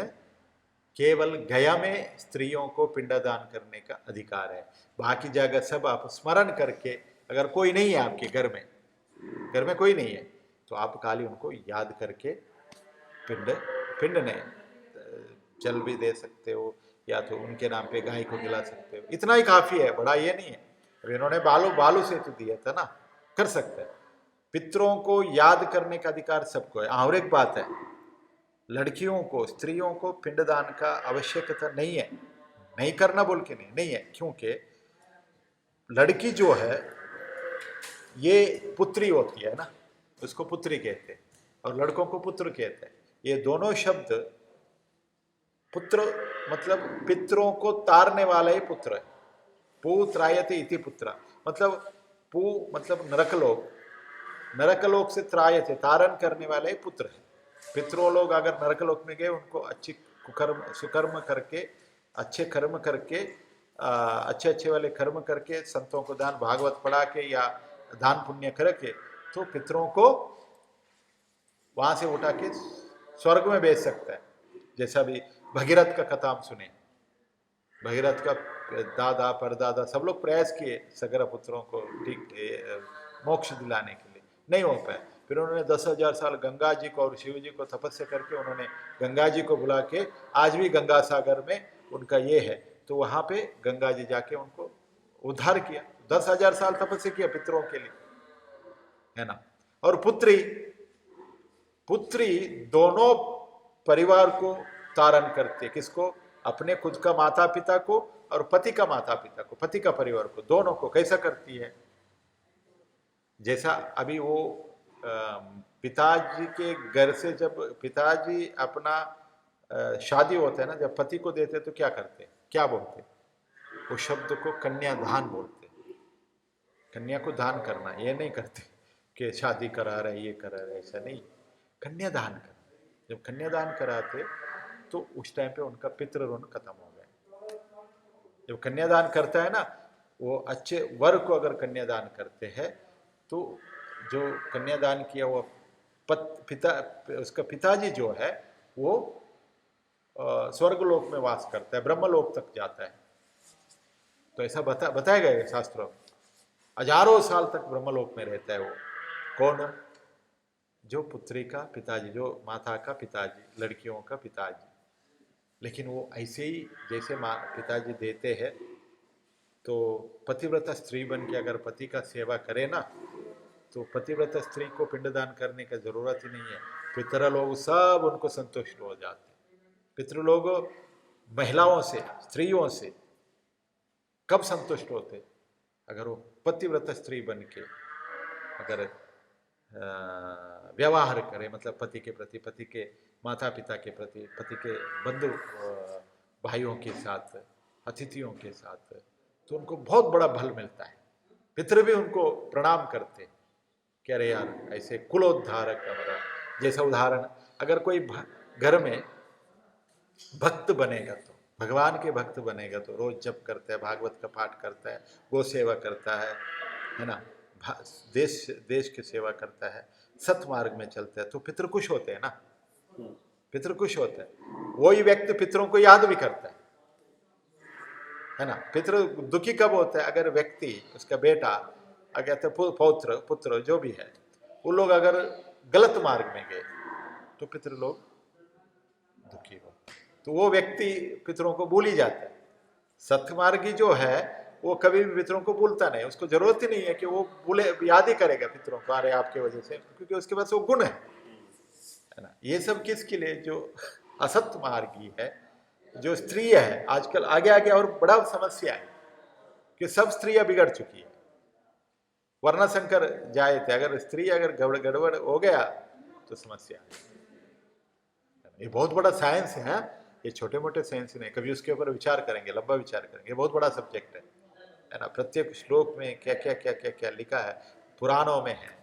केवल गया में स्त्रियों को पिंडदान करने का अधिकार है। बाकी जगह सब आप स्मरण करके, अगर कोई नहीं है आपके घर में कोई नहीं है, तो आप खाली उनको याद करके पिंड ने जल भी दे सकते हो, या तो उनके नाम पे गाय को खिला सकते हो, इतना ही काफी है, बड़ा ये नहीं है। अब इन्होंने बालू से तो दिया था ना, कर सकते हैं। पितरों को याद करने का अधिकार सबको है। और एक बात है, लड़कियों को, स्त्रियों को पिंडदान का आवश्यकता नहीं है, नहीं करना बोल के नहीं है, क्योंकि लड़की जो है ये पुत्री होती है ना, उसको पुत्री कहते हैं, और लड़कों को पुत्र कहते हैं। ये दोनों शब्द, पुत्र मतलब पितरों को तारने वाला ही पुत्र है। पू त्रायते इति पुत्र, मतलब पू मतलब नरकलोक, नरकलोक से त्रायते तारण करने वाले पुत्र है। पितरों लोग अगर नरकलोक में गए, उनको अच्छी कुकर्म सुकर्म करके, अच्छे कर्म करके, अच्छे अच्छे वाले कर्म करके, संतों को दान भागवत पढ़ा के या दान पुण्य करके, तो पितरों को वहां से उठा के स्वर्ग में भेज सकता है। जैसा भी भगीरथ का कथा हम सुने, भगीरथ का दादा परदादा सब लोग प्रयास किए सगर पुत्रों को ठीक मोक्ष दिलाने के लिए, नहीं हो पाया। फिर उन्होंने 10,000 साल गंगा जी को और शिव जी को तपस्या करके उन्होंने गंगा जी को बुला के, आज भी गंगा सागर में उनका ये है, तो वहां पे गंगा जी जाके उनको उद्धार किया। 10,000 साल तपस्या किया पितरों के लिए, है ना। और पुत्री, पुत्री दोनों परिवार को तारण करते, किसको? अपने खुद का माता पिता को और पति का माता पिता को, पति का परिवार को, दोनों को कैसा करती है? जैसा अभी वो पिताजी के घर से जब पिताजी अपना शादी होता है ना, जब पति को देते तो क्या करते, क्या बोलते? वो शब्द को कन्यादान बोलते। कन्या को दान करना, ये नहीं करते कि शादी करा रहे ये करा रहे, ऐसा नहीं, कन्यादान करना। जब कन्यादान कराते तो उस टाइम पे उनका पितृ ऋण खत्म हो गया। जब कन्यादान करता है ना, वो अच्छे वर को अगर कन्यादान करते हैं तो जो कन्यादान किया वो पिता, उसका पिताजी जो है वो स्वर्गलोक में वास करता है, ब्रह्मलोक तक जाता है। तो ऐसा बताया गया है शास्त्रों में, हजारों साल तक ब्रह्मलोक में रहता है वो। कौन? जो पुत्री का पिताजी, जो माता का पिताजी, लड़कियों का पिताजी। लेकिन वो ऐसे ही जैसे माँ पिताजी देते हैं, तो पतिव्रता स्त्री बन के अगर पति का सेवा करे ना, तो पतिव्रता स्त्री को पिंडदान करने का जरूरत ही नहीं है। पितृ लोग सब उनको संतुष्ट हो जाते। पितृ लोग महिलाओं से, स्त्रियों से कब संतुष्ट होते? अगर वो पतिव्रता स्त्री बन के अगर व्यवहार करे, मतलब पति के प्रति, पति के माता पिता के प्रति, पति के बंधु भाइयों के साथ, अतिथियों के साथ, तो उनको बहुत बड़ा फल मिलता है। पितृ भी उनको प्रणाम करते कि अरे यार ऐसे कुलोद्धारक हमारा। जैसा उदाहरण, अगर कोई घर में भक्त बनेगा, तो भगवान के भक्त बनेगा, तो रोज जप करता है, भागवत का पाठ करता है, गो सेवा करता है ना, देश की सेवा करता है, सत मार्ग में चलता है, तो पितृ खुश होते हैं ना, पितृ खुश होते हैं। वही व्यक्ति पितरों को याद भी करता है ना। पितृ दुखी कब होता है? अगर व्यक्ति, उसका बेटा, अगर पौत्र पुत्र जो भी है, वो लोग अगर गलत मार्ग में गए तो पितृ लोग दुखी होते, तो वो व्यक्ति पितरों को भूल ही जाता है। सत्मार्गी जो है वो कभी भी पितरों को भूलता नहीं, उसको जरूरत ही नहीं है कि वो भूले, याद ही करेगा पितरों को, अरे आपके वजह से, क्योंकि उसके पास वो गुण है ना। ये सब किसके लिए? जो असत मार्गी है, जो स्त्री है। आजकल आगे आगे और बड़ा समस्या है कि सब स्त्रियां बिगड़ चुकी है। वर्ण संकर जाए थे, अगर स्त्री अगर गड़बड़ हो गया तो समस्या है। ये बहुत बड़ा साइंस है, ये छोटे मोटे साइंस नहीं। कभी उसके ऊपर विचार करेंगे, लंबा विचार करेंगे, बहुत बड़ा सब्जेक्ट है ना। प्रत्येक श्लोक में क्या क्या क्या क्या क्या लिखा है, पुराणों में है।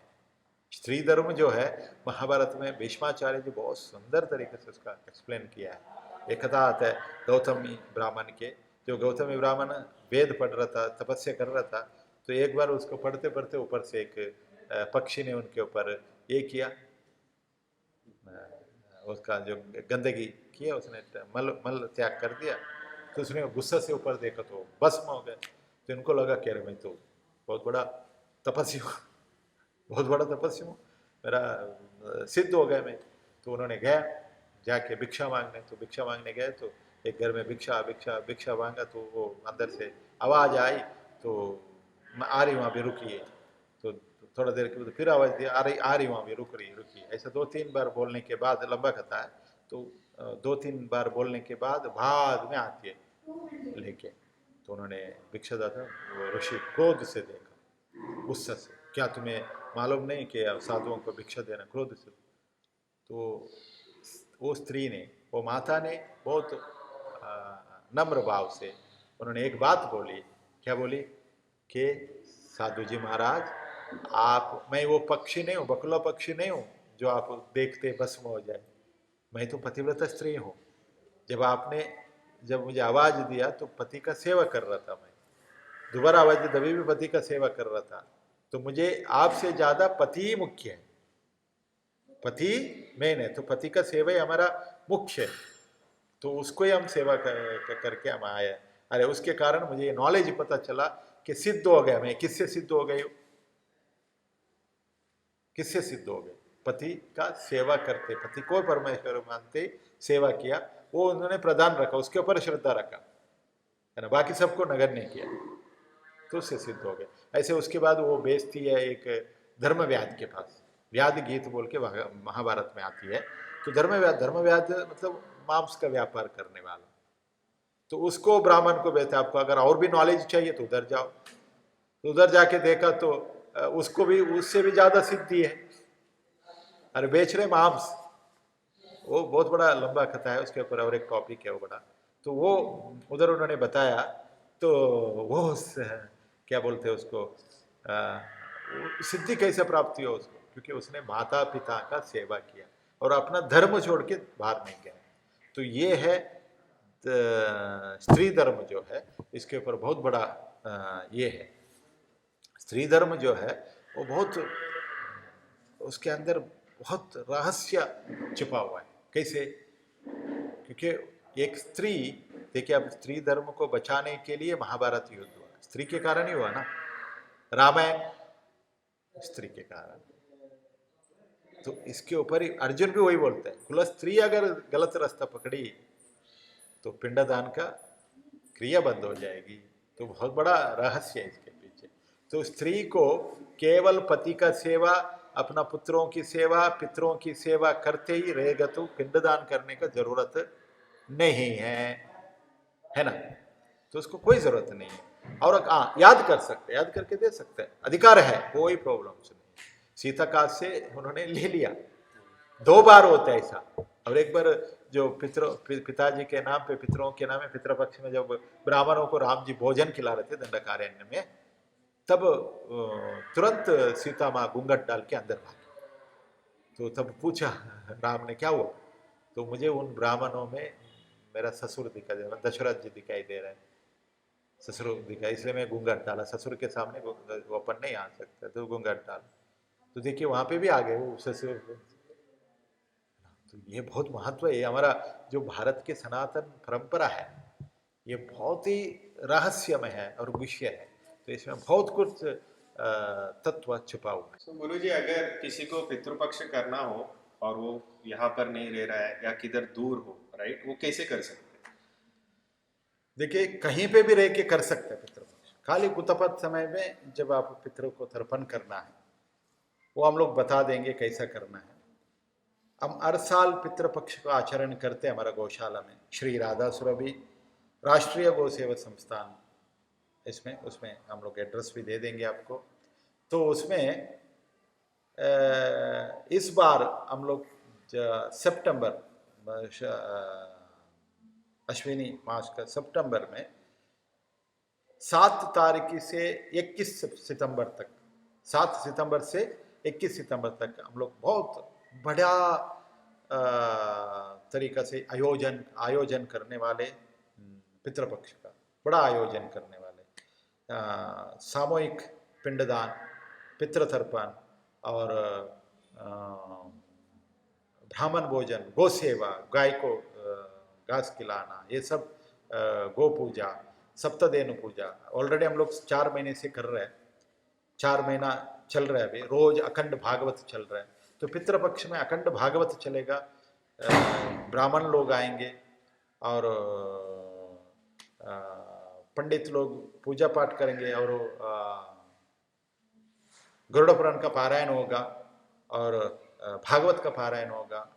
स्त्री धर्म जो है, महाभारत में भीष्माचार्य जी बहुत सुंदर तरीके से उसका एक्सप्लेन किया है। एक कथा आता है गौतमी ब्राह्मण के, जो गौतमी ब्राह्मण वेद पढ़ रहा था, तपस्या कर रहा था, तो एक बार उसको पढ़ते पढ़ते ऊपर से एक पक्षी ने उनके ऊपर ये किया, उसका जो गंदगी किया, उसने मल त्याग कर दिया। तो उसने गुस्सा से ऊपर देखा तो भस्म हो गए। तो इनको लगा कि मैं तो बहुत बड़ा तपस्वी हूँ, बहुत बड़ा तपस्वी हूँ, मेरा सिद्ध हो गया मैं। तो उन्होंने गया जाके भिक्षा मांगने, तो भिक्षा मांगने गए तो एक घर में भिक्षा भिक्षा भिक्षा मांगा, तो वो अंदर से आवाज़ आई, तो आ रही वहाँ भी रुकी। तो थोड़ा देर के बाद फिर आवाज़ दी, आ रही वहाँ भी रुकी। ऐसा 2-3 बार बोलने के बाद, लंबा कथा है, तो 2-3 बार बोलने के बाद में आती है लेके। तो उन्होंने भिक्षादाता वो ऋषि क्रोध से देखा, गुस्सा से, क्या तुम्हें मालूम नहीं कि साधुओं को भिक्षा देना क्रोध से? तो वो स्त्री ने, वो माता ने बहुत नम्र भाव से उन्होंने एक बात बोली। क्या बोली? कि साधु जी महाराज, आप, मैं वो पक्षी नहीं हूँ, बकुला पक्षी नहीं हूँ जो आप देखते भस्म हो जाए। मैं तो पतिव्रता स्त्री हूँ, जब मुझे आवाज़ दिया तो पति का सेवा कर रहा था मैं, दोबारा आवाज़ दी तभी भी पति का सेवा कर रहा था। तो मुझे आपसे ज़्यादा पति ही मुख्य है, पति मेन है, तो पति का सेवा ही हमारा मुख्य है, तो उसको ही हम सेवा करके हम आए। अरे उसके कारण मुझे ये नॉलेज पता चला कि सिद्ध हो गया। मैं किससे सिद्ध हो गई हूँ? किससे सिद्ध हो गए? पति का सेवा करते, पति को परमेश्वर मानते सेवा किया, वो उन्होंने प्रधान रखा, उसके ऊपर श्रद्धा रखा, है ना, बाकी सबको नगण्य किया, तो उससे सिद्ध हो गए। ऐसे उसके बाद वो बेचती है एक धर्मव्याध के पास, व्याध गीत बोल के महाभारत में आती है। तो धर्मव्याध मतलब मांस का व्यापार करने वाला, तो उसको ब्राह्मण को बेचता, आपको अगर और भी नॉलेज चाहिए तो उधर जाओ। तो उधर जाके देखा तो उसको भी उससे भी ज्यादा सिद्धि है, अरे बेच रहे मांस। वो बहुत बड़ा लंबा कथा है, उसके ऊपर और एक टॉपिक है वो बड़ा। तो वो उधर उन्होंने बताया, तो वो क्या बोलते हैं उसको, सिद्धि कैसे प्राप्ति हो उसको, क्योंकि उसने माता पिता का सेवा किया और अपना धर्म छोड़ के बाहर नहीं गया। तो ये है स्त्री धर्म जो है, इसके ऊपर बहुत बड़ा ये है। स्त्री धर्म जो है वो बहुत, उसके अंदर बहुत रहस्य छिपा हुआ है। कैसे? क्योंकि एक स्त्री, देखिए अब स्त्री धर्म को बचाने के लिए महाभारत युद्ध हुआ, स्त्री के कारण ही हुआ ना। रामायण स्त्री के कारण। तो इसके ऊपर ही अर्जुन भी वही बोलते हैं, कुल स्त्री अगर गलत रास्ता पकड़ी तो पिंडदान का क्रिया बंद हो जाएगी। तो बहुत बड़ा रहस्य है इसके पीछे। तो स्त्री को केवल पति का सेवा, अपना पुत्रों की सेवा, पितरों की सेवा करते ही रहेगा, तो पिंडदान करने का जरूरत नहीं है ना। तो उसको कोई जरूरत नहीं है। और हाँ, याद कर सकते, याद करके दे सकते हैं, अधिकार है, कोई प्रॉब्लम नहीं। सीता काज से उन्होंने ले लिया, 2 बार होता है ऐसा। और एक बार जो पिताजी के नाम पे, पितरों के नाम पे पितृपक्ष में जब ब्राह्मणों को राम जी भोजन खिला रहे थे दंडकारण्य में, तब तुरंत सीता माँ घूंघट डाल के अंदर भागी। तो तब पूछा राम ने, क्या हुआ? तो मुझे उन ब्राह्मणों में मेरा ससुर दिखाई दे रहा, दशरथ जी दिखाई दे रहे हैं, ससुर दिखाई, इसलिए मैं घूंघट डाला। ससुर के सामने वो अपन नहीं आ सकता, तो घूंघट डाल। तो देखिए वहां पे भी आ गए वो ससुर। तो ये बहुत महत्व है, हमारा जो भारत के सनातन परंपरा है, ये बहुत ही रहस्यमय है और विषय है। तो इसमें बहुत कुछ तत्व छुपा हुआ है। तो गुरु जी, अगर किसी को पितृपक्ष करना हो और वो यहाँ पर नहीं रह रहा है या किधर दूर हो, राइट, वो कैसे कर सकते हैं? देखिए कहीं पे भी रह के कर सकते हैं पितृपक्ष। खाली गुतपत समय में जब आप पितरों को तर्पण करना है, वो हम लोग बता देंगे कैसा करना है। हम हर साल पितृपक्ष का आचरण करते हैं हमारा गौशाला में, श्री राधा सुरभि राष्ट्रीय गौ सेवा संस्थान, इसमें उसमें हम लोग एड्रेस भी दे देंगे आपको। तो उसमें इस बार हम लोग सितंबर, अश्विनी मास का सितंबर में 7 तारीख से 21 सितंबर तक, 7 सितंबर से 21 सितंबर तक हम लोग बहुत बड़ा तरीका से आयोजन करने वाले, पितृपक्ष का बड़ा आयोजन करने वाले, सामूहिक पिंडदान, पितृतर्पण और ब्राह्मण भोजन, गौ सेवा, गाय को घास खिलाना, ये सब, गो पूजा, सप्तदेनु पूजा ऑलरेडी हम लोग 4 महीने से कर रहे हैं। 4 महीना चल रहा है अभी, रोज अखंड भागवत चल रहा है। तो पितृपक्ष में अखंड भागवत चलेगा, ब्राह्मण लोग आएंगे और पंडित लोग पूजा पाठ करेंगे और गरुड़ पुराण का पारायण होगा और भागवत का पारायण होगा,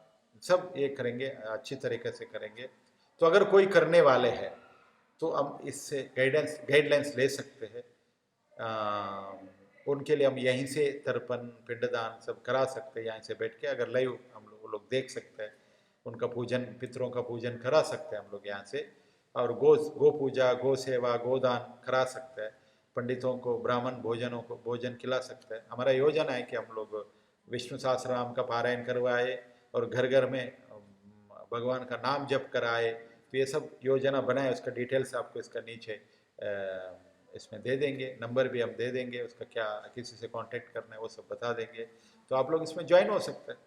सब ये करेंगे, अच्छी तरीके से करेंगे। तो अगर कोई करने वाले हैं तो हम इससे गाइडलाइंस ले सकते हैं। उनके लिए हम यहीं से तर्पण पिंडदान सब करा सकते हैं, यहीं से बैठ के, अगर लाइव हम लोग देख सकते हैं, उनका पूजन, पितरों का पूजन करा सकते हैं हम लोग यहाँ से। और गो पूजा, गो सेवा, गोदान करा सकते हैं, पंडितों को, ब्राह्मण भोजनों को भोजन खिला सकते हैं। हमारा योजना है कि हम लोग विष्णु सहस्त्रनाम का पारायण करवाए और घर घर में भगवान का नाम जप कराए तो ये सब योजना बनाए, उसका डिटेल्स आपको इसका नीचे इसमें दे देंगे, नंबर भी हम दे देंगे, उसका क्या किसी से कांटेक्ट करना है वो सब बता देंगे। तो आप लोग इसमें ज्वाइन हो सकते हैं,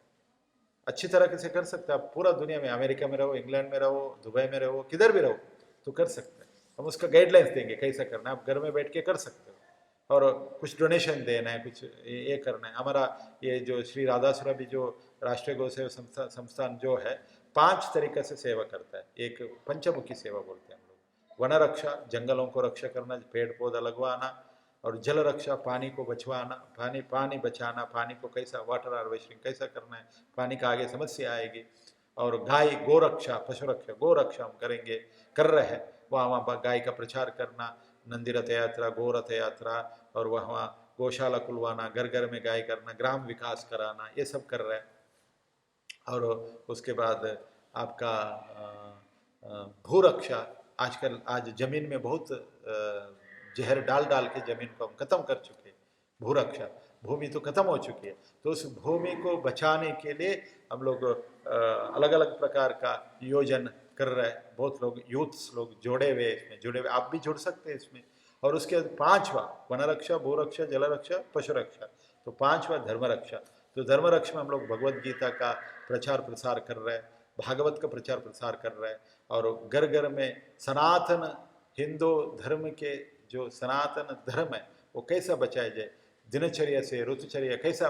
अच्छी तरह से कर सकते हैं आप। पूरा दुनिया में, अमेरिका में रहो, इंग्लैंड में रहो, दुबई में रहो, किधर भी रहो तो कर सकते हैं। हम उसका गाइडलाइंस देंगे कैसा करना है, आप घर में बैठ के कर सकते हो। और कुछ डोनेशन देना है, कुछ ये करना है। हमारा ये जो श्री राधासुरा भी जो राष्ट्रीय गौ सेवा संस्थान जो है 5 तरीके से सेवा करता है। एक पंचमुखी सेवा बोलते हैं हम लोग, वन रक्षा, जंगलों को रक्षा करना, पेड़ पौधा लगवाना, और जल रक्षा, पानी को बचवाना, पानी बचाना, पानी को कैसा वाटर हार्वेस्टिंग कैसा करना है, पानी का आगे समस्या आएगी। और गाय गो रक्षा, पशु रक्षा, गो रक्षा हम करेंगे, कर रहे हैं। वहाँ गाय का प्रचार करना, नंदी रथ यात्रा, गो रथ यात्रा, और वहाँ गौशाला खुलवाना, घर घर में गाय करना, ग्राम विकास कराना, ये सब कर रहे हैं। और उसके बाद आपका भू रक्षा, आजकल आज ज़मीन में बहुत जहर डाल डाल के ज़मीन को हम ख़त्म कर चुके हैं। भू रक्षा, भूमि तो ख़त्म हो चुकी है, तो उस भूमि को बचाने के लिए हम लोग अलग अलग प्रकार का योजना कर रहे हैं। बहुत लोग यूथ्स लोग जुड़े हुए इसमें, जुड़े हुए, आप भी जुड़ सकते हैं इसमें। और उसके बाद 5वां वन रक्षा, भू रक्षा, जल रक्षा, पशु रक्षा, तो 5वां धर्म रक्षा। तो धर्म रक्षा में हम लोग भगवत गीता का प्रचार प्रसार कर रहे हैं, भागवत का प्रचार प्रसार कर रहे हैं, और घर घर में सनातन हिंदू धर्म के जो सनातन धर्म है वो कैसा बचाया जाए, दिनचर्या से ऋतुचर्या कैसा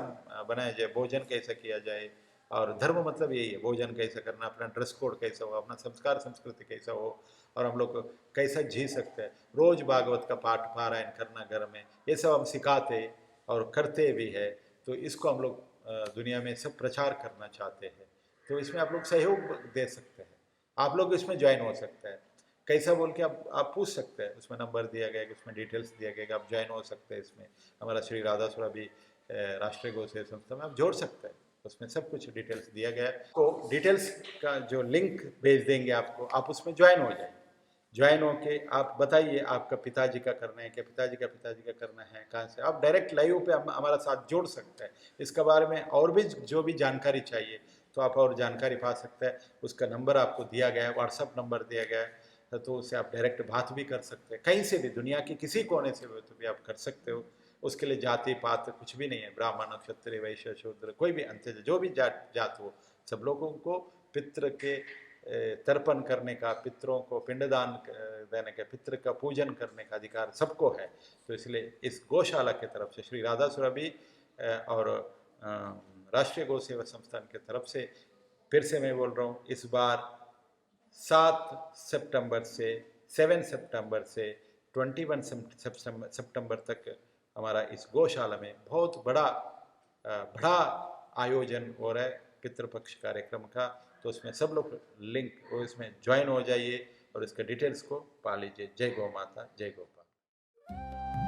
बनाया जाए, भोजन कैसा किया जाए। और धर्म मतलब यही है, भोजन कैसा करना, अपना ड्रेस कोड कैसा हो, अपना संस्कार संस्कृति कैसा हो, और हम लोग कैसा जी सकते हैं। रोज भागवत का पाठ पारायण करना घर में, ये सब हम सिखाते और करते भी है। तो इसको हम लोग दुनिया में सब प्रचार करना चाहते हैं। तो इसमें आप लोग सहयोग दे सकते हैं, आप लोग इसमें ज्वाइन हो सकते हैं। कैसा बोल के आप पूछ सकते हैं, उसमें नंबर दिया गया है, उसमें डिटेल्स दिया गया है, आप ज्वाइन हो सकते हैं इसमें। हमारा श्री राधासुरा भी राष्ट्रीय गौ सेवा संस्था में आप जोड़ सकते हैं, उसमें सब कुछ डिटेल्स दिया गया है। तो डिटेल्स का जो लिंक भेज देंगे आपको, आप उसमें ज्वाइन हो जाएंगे। ज्वाइन होके आप बताइए आपका पिताजी का करना है क्या, पिताजी का करना है कहाँ से, आप डायरेक्ट लाइव पे हमारा साथ जोड़ सकते हैं। इसके बारे में और भी जो भी जानकारी चाहिए तो आप और जानकारी पा सकते हैं। उसका नंबर आपको दिया गया है, व्हाट्सअप नंबर दिया गया है, तो उससे आप डायरेक्ट बात भी कर सकते हैं। कहीं से भी, दुनिया के किसी कोने से भी आप कर सकते हो। उसके लिए जाति पात कुछ भी नहीं है, ब्राह्मण क्षत्रिय वैश्य शूद्र कोई भी अंत, जो भी जात हो, सब लोगों को पितृ के तर्पण करने का, पितरों को पिंडदान देने का, पितृ का पूजन करने का अधिकार सबको है। तो इसलिए इस गौशाला के तरफ से श्री राधासुरा भी और राष्ट्रीय गौ सेवा संस्थान के तरफ से, फिर से मैं बोल रहा हूँ, इस बार 7 सितंबर से 7 सितंबर से 21 सितंबर तक हमारा इस गौशाला में बहुत बड़ा आयोजन हो रहा है पितृपक्ष कार्यक्रम का। तो उसमें सब लोग लिंक और इसमें ज्वाइन हो जाइए और इसके डिटेल्स को पा लीजिए। जय गौ माता, जय गोपाल।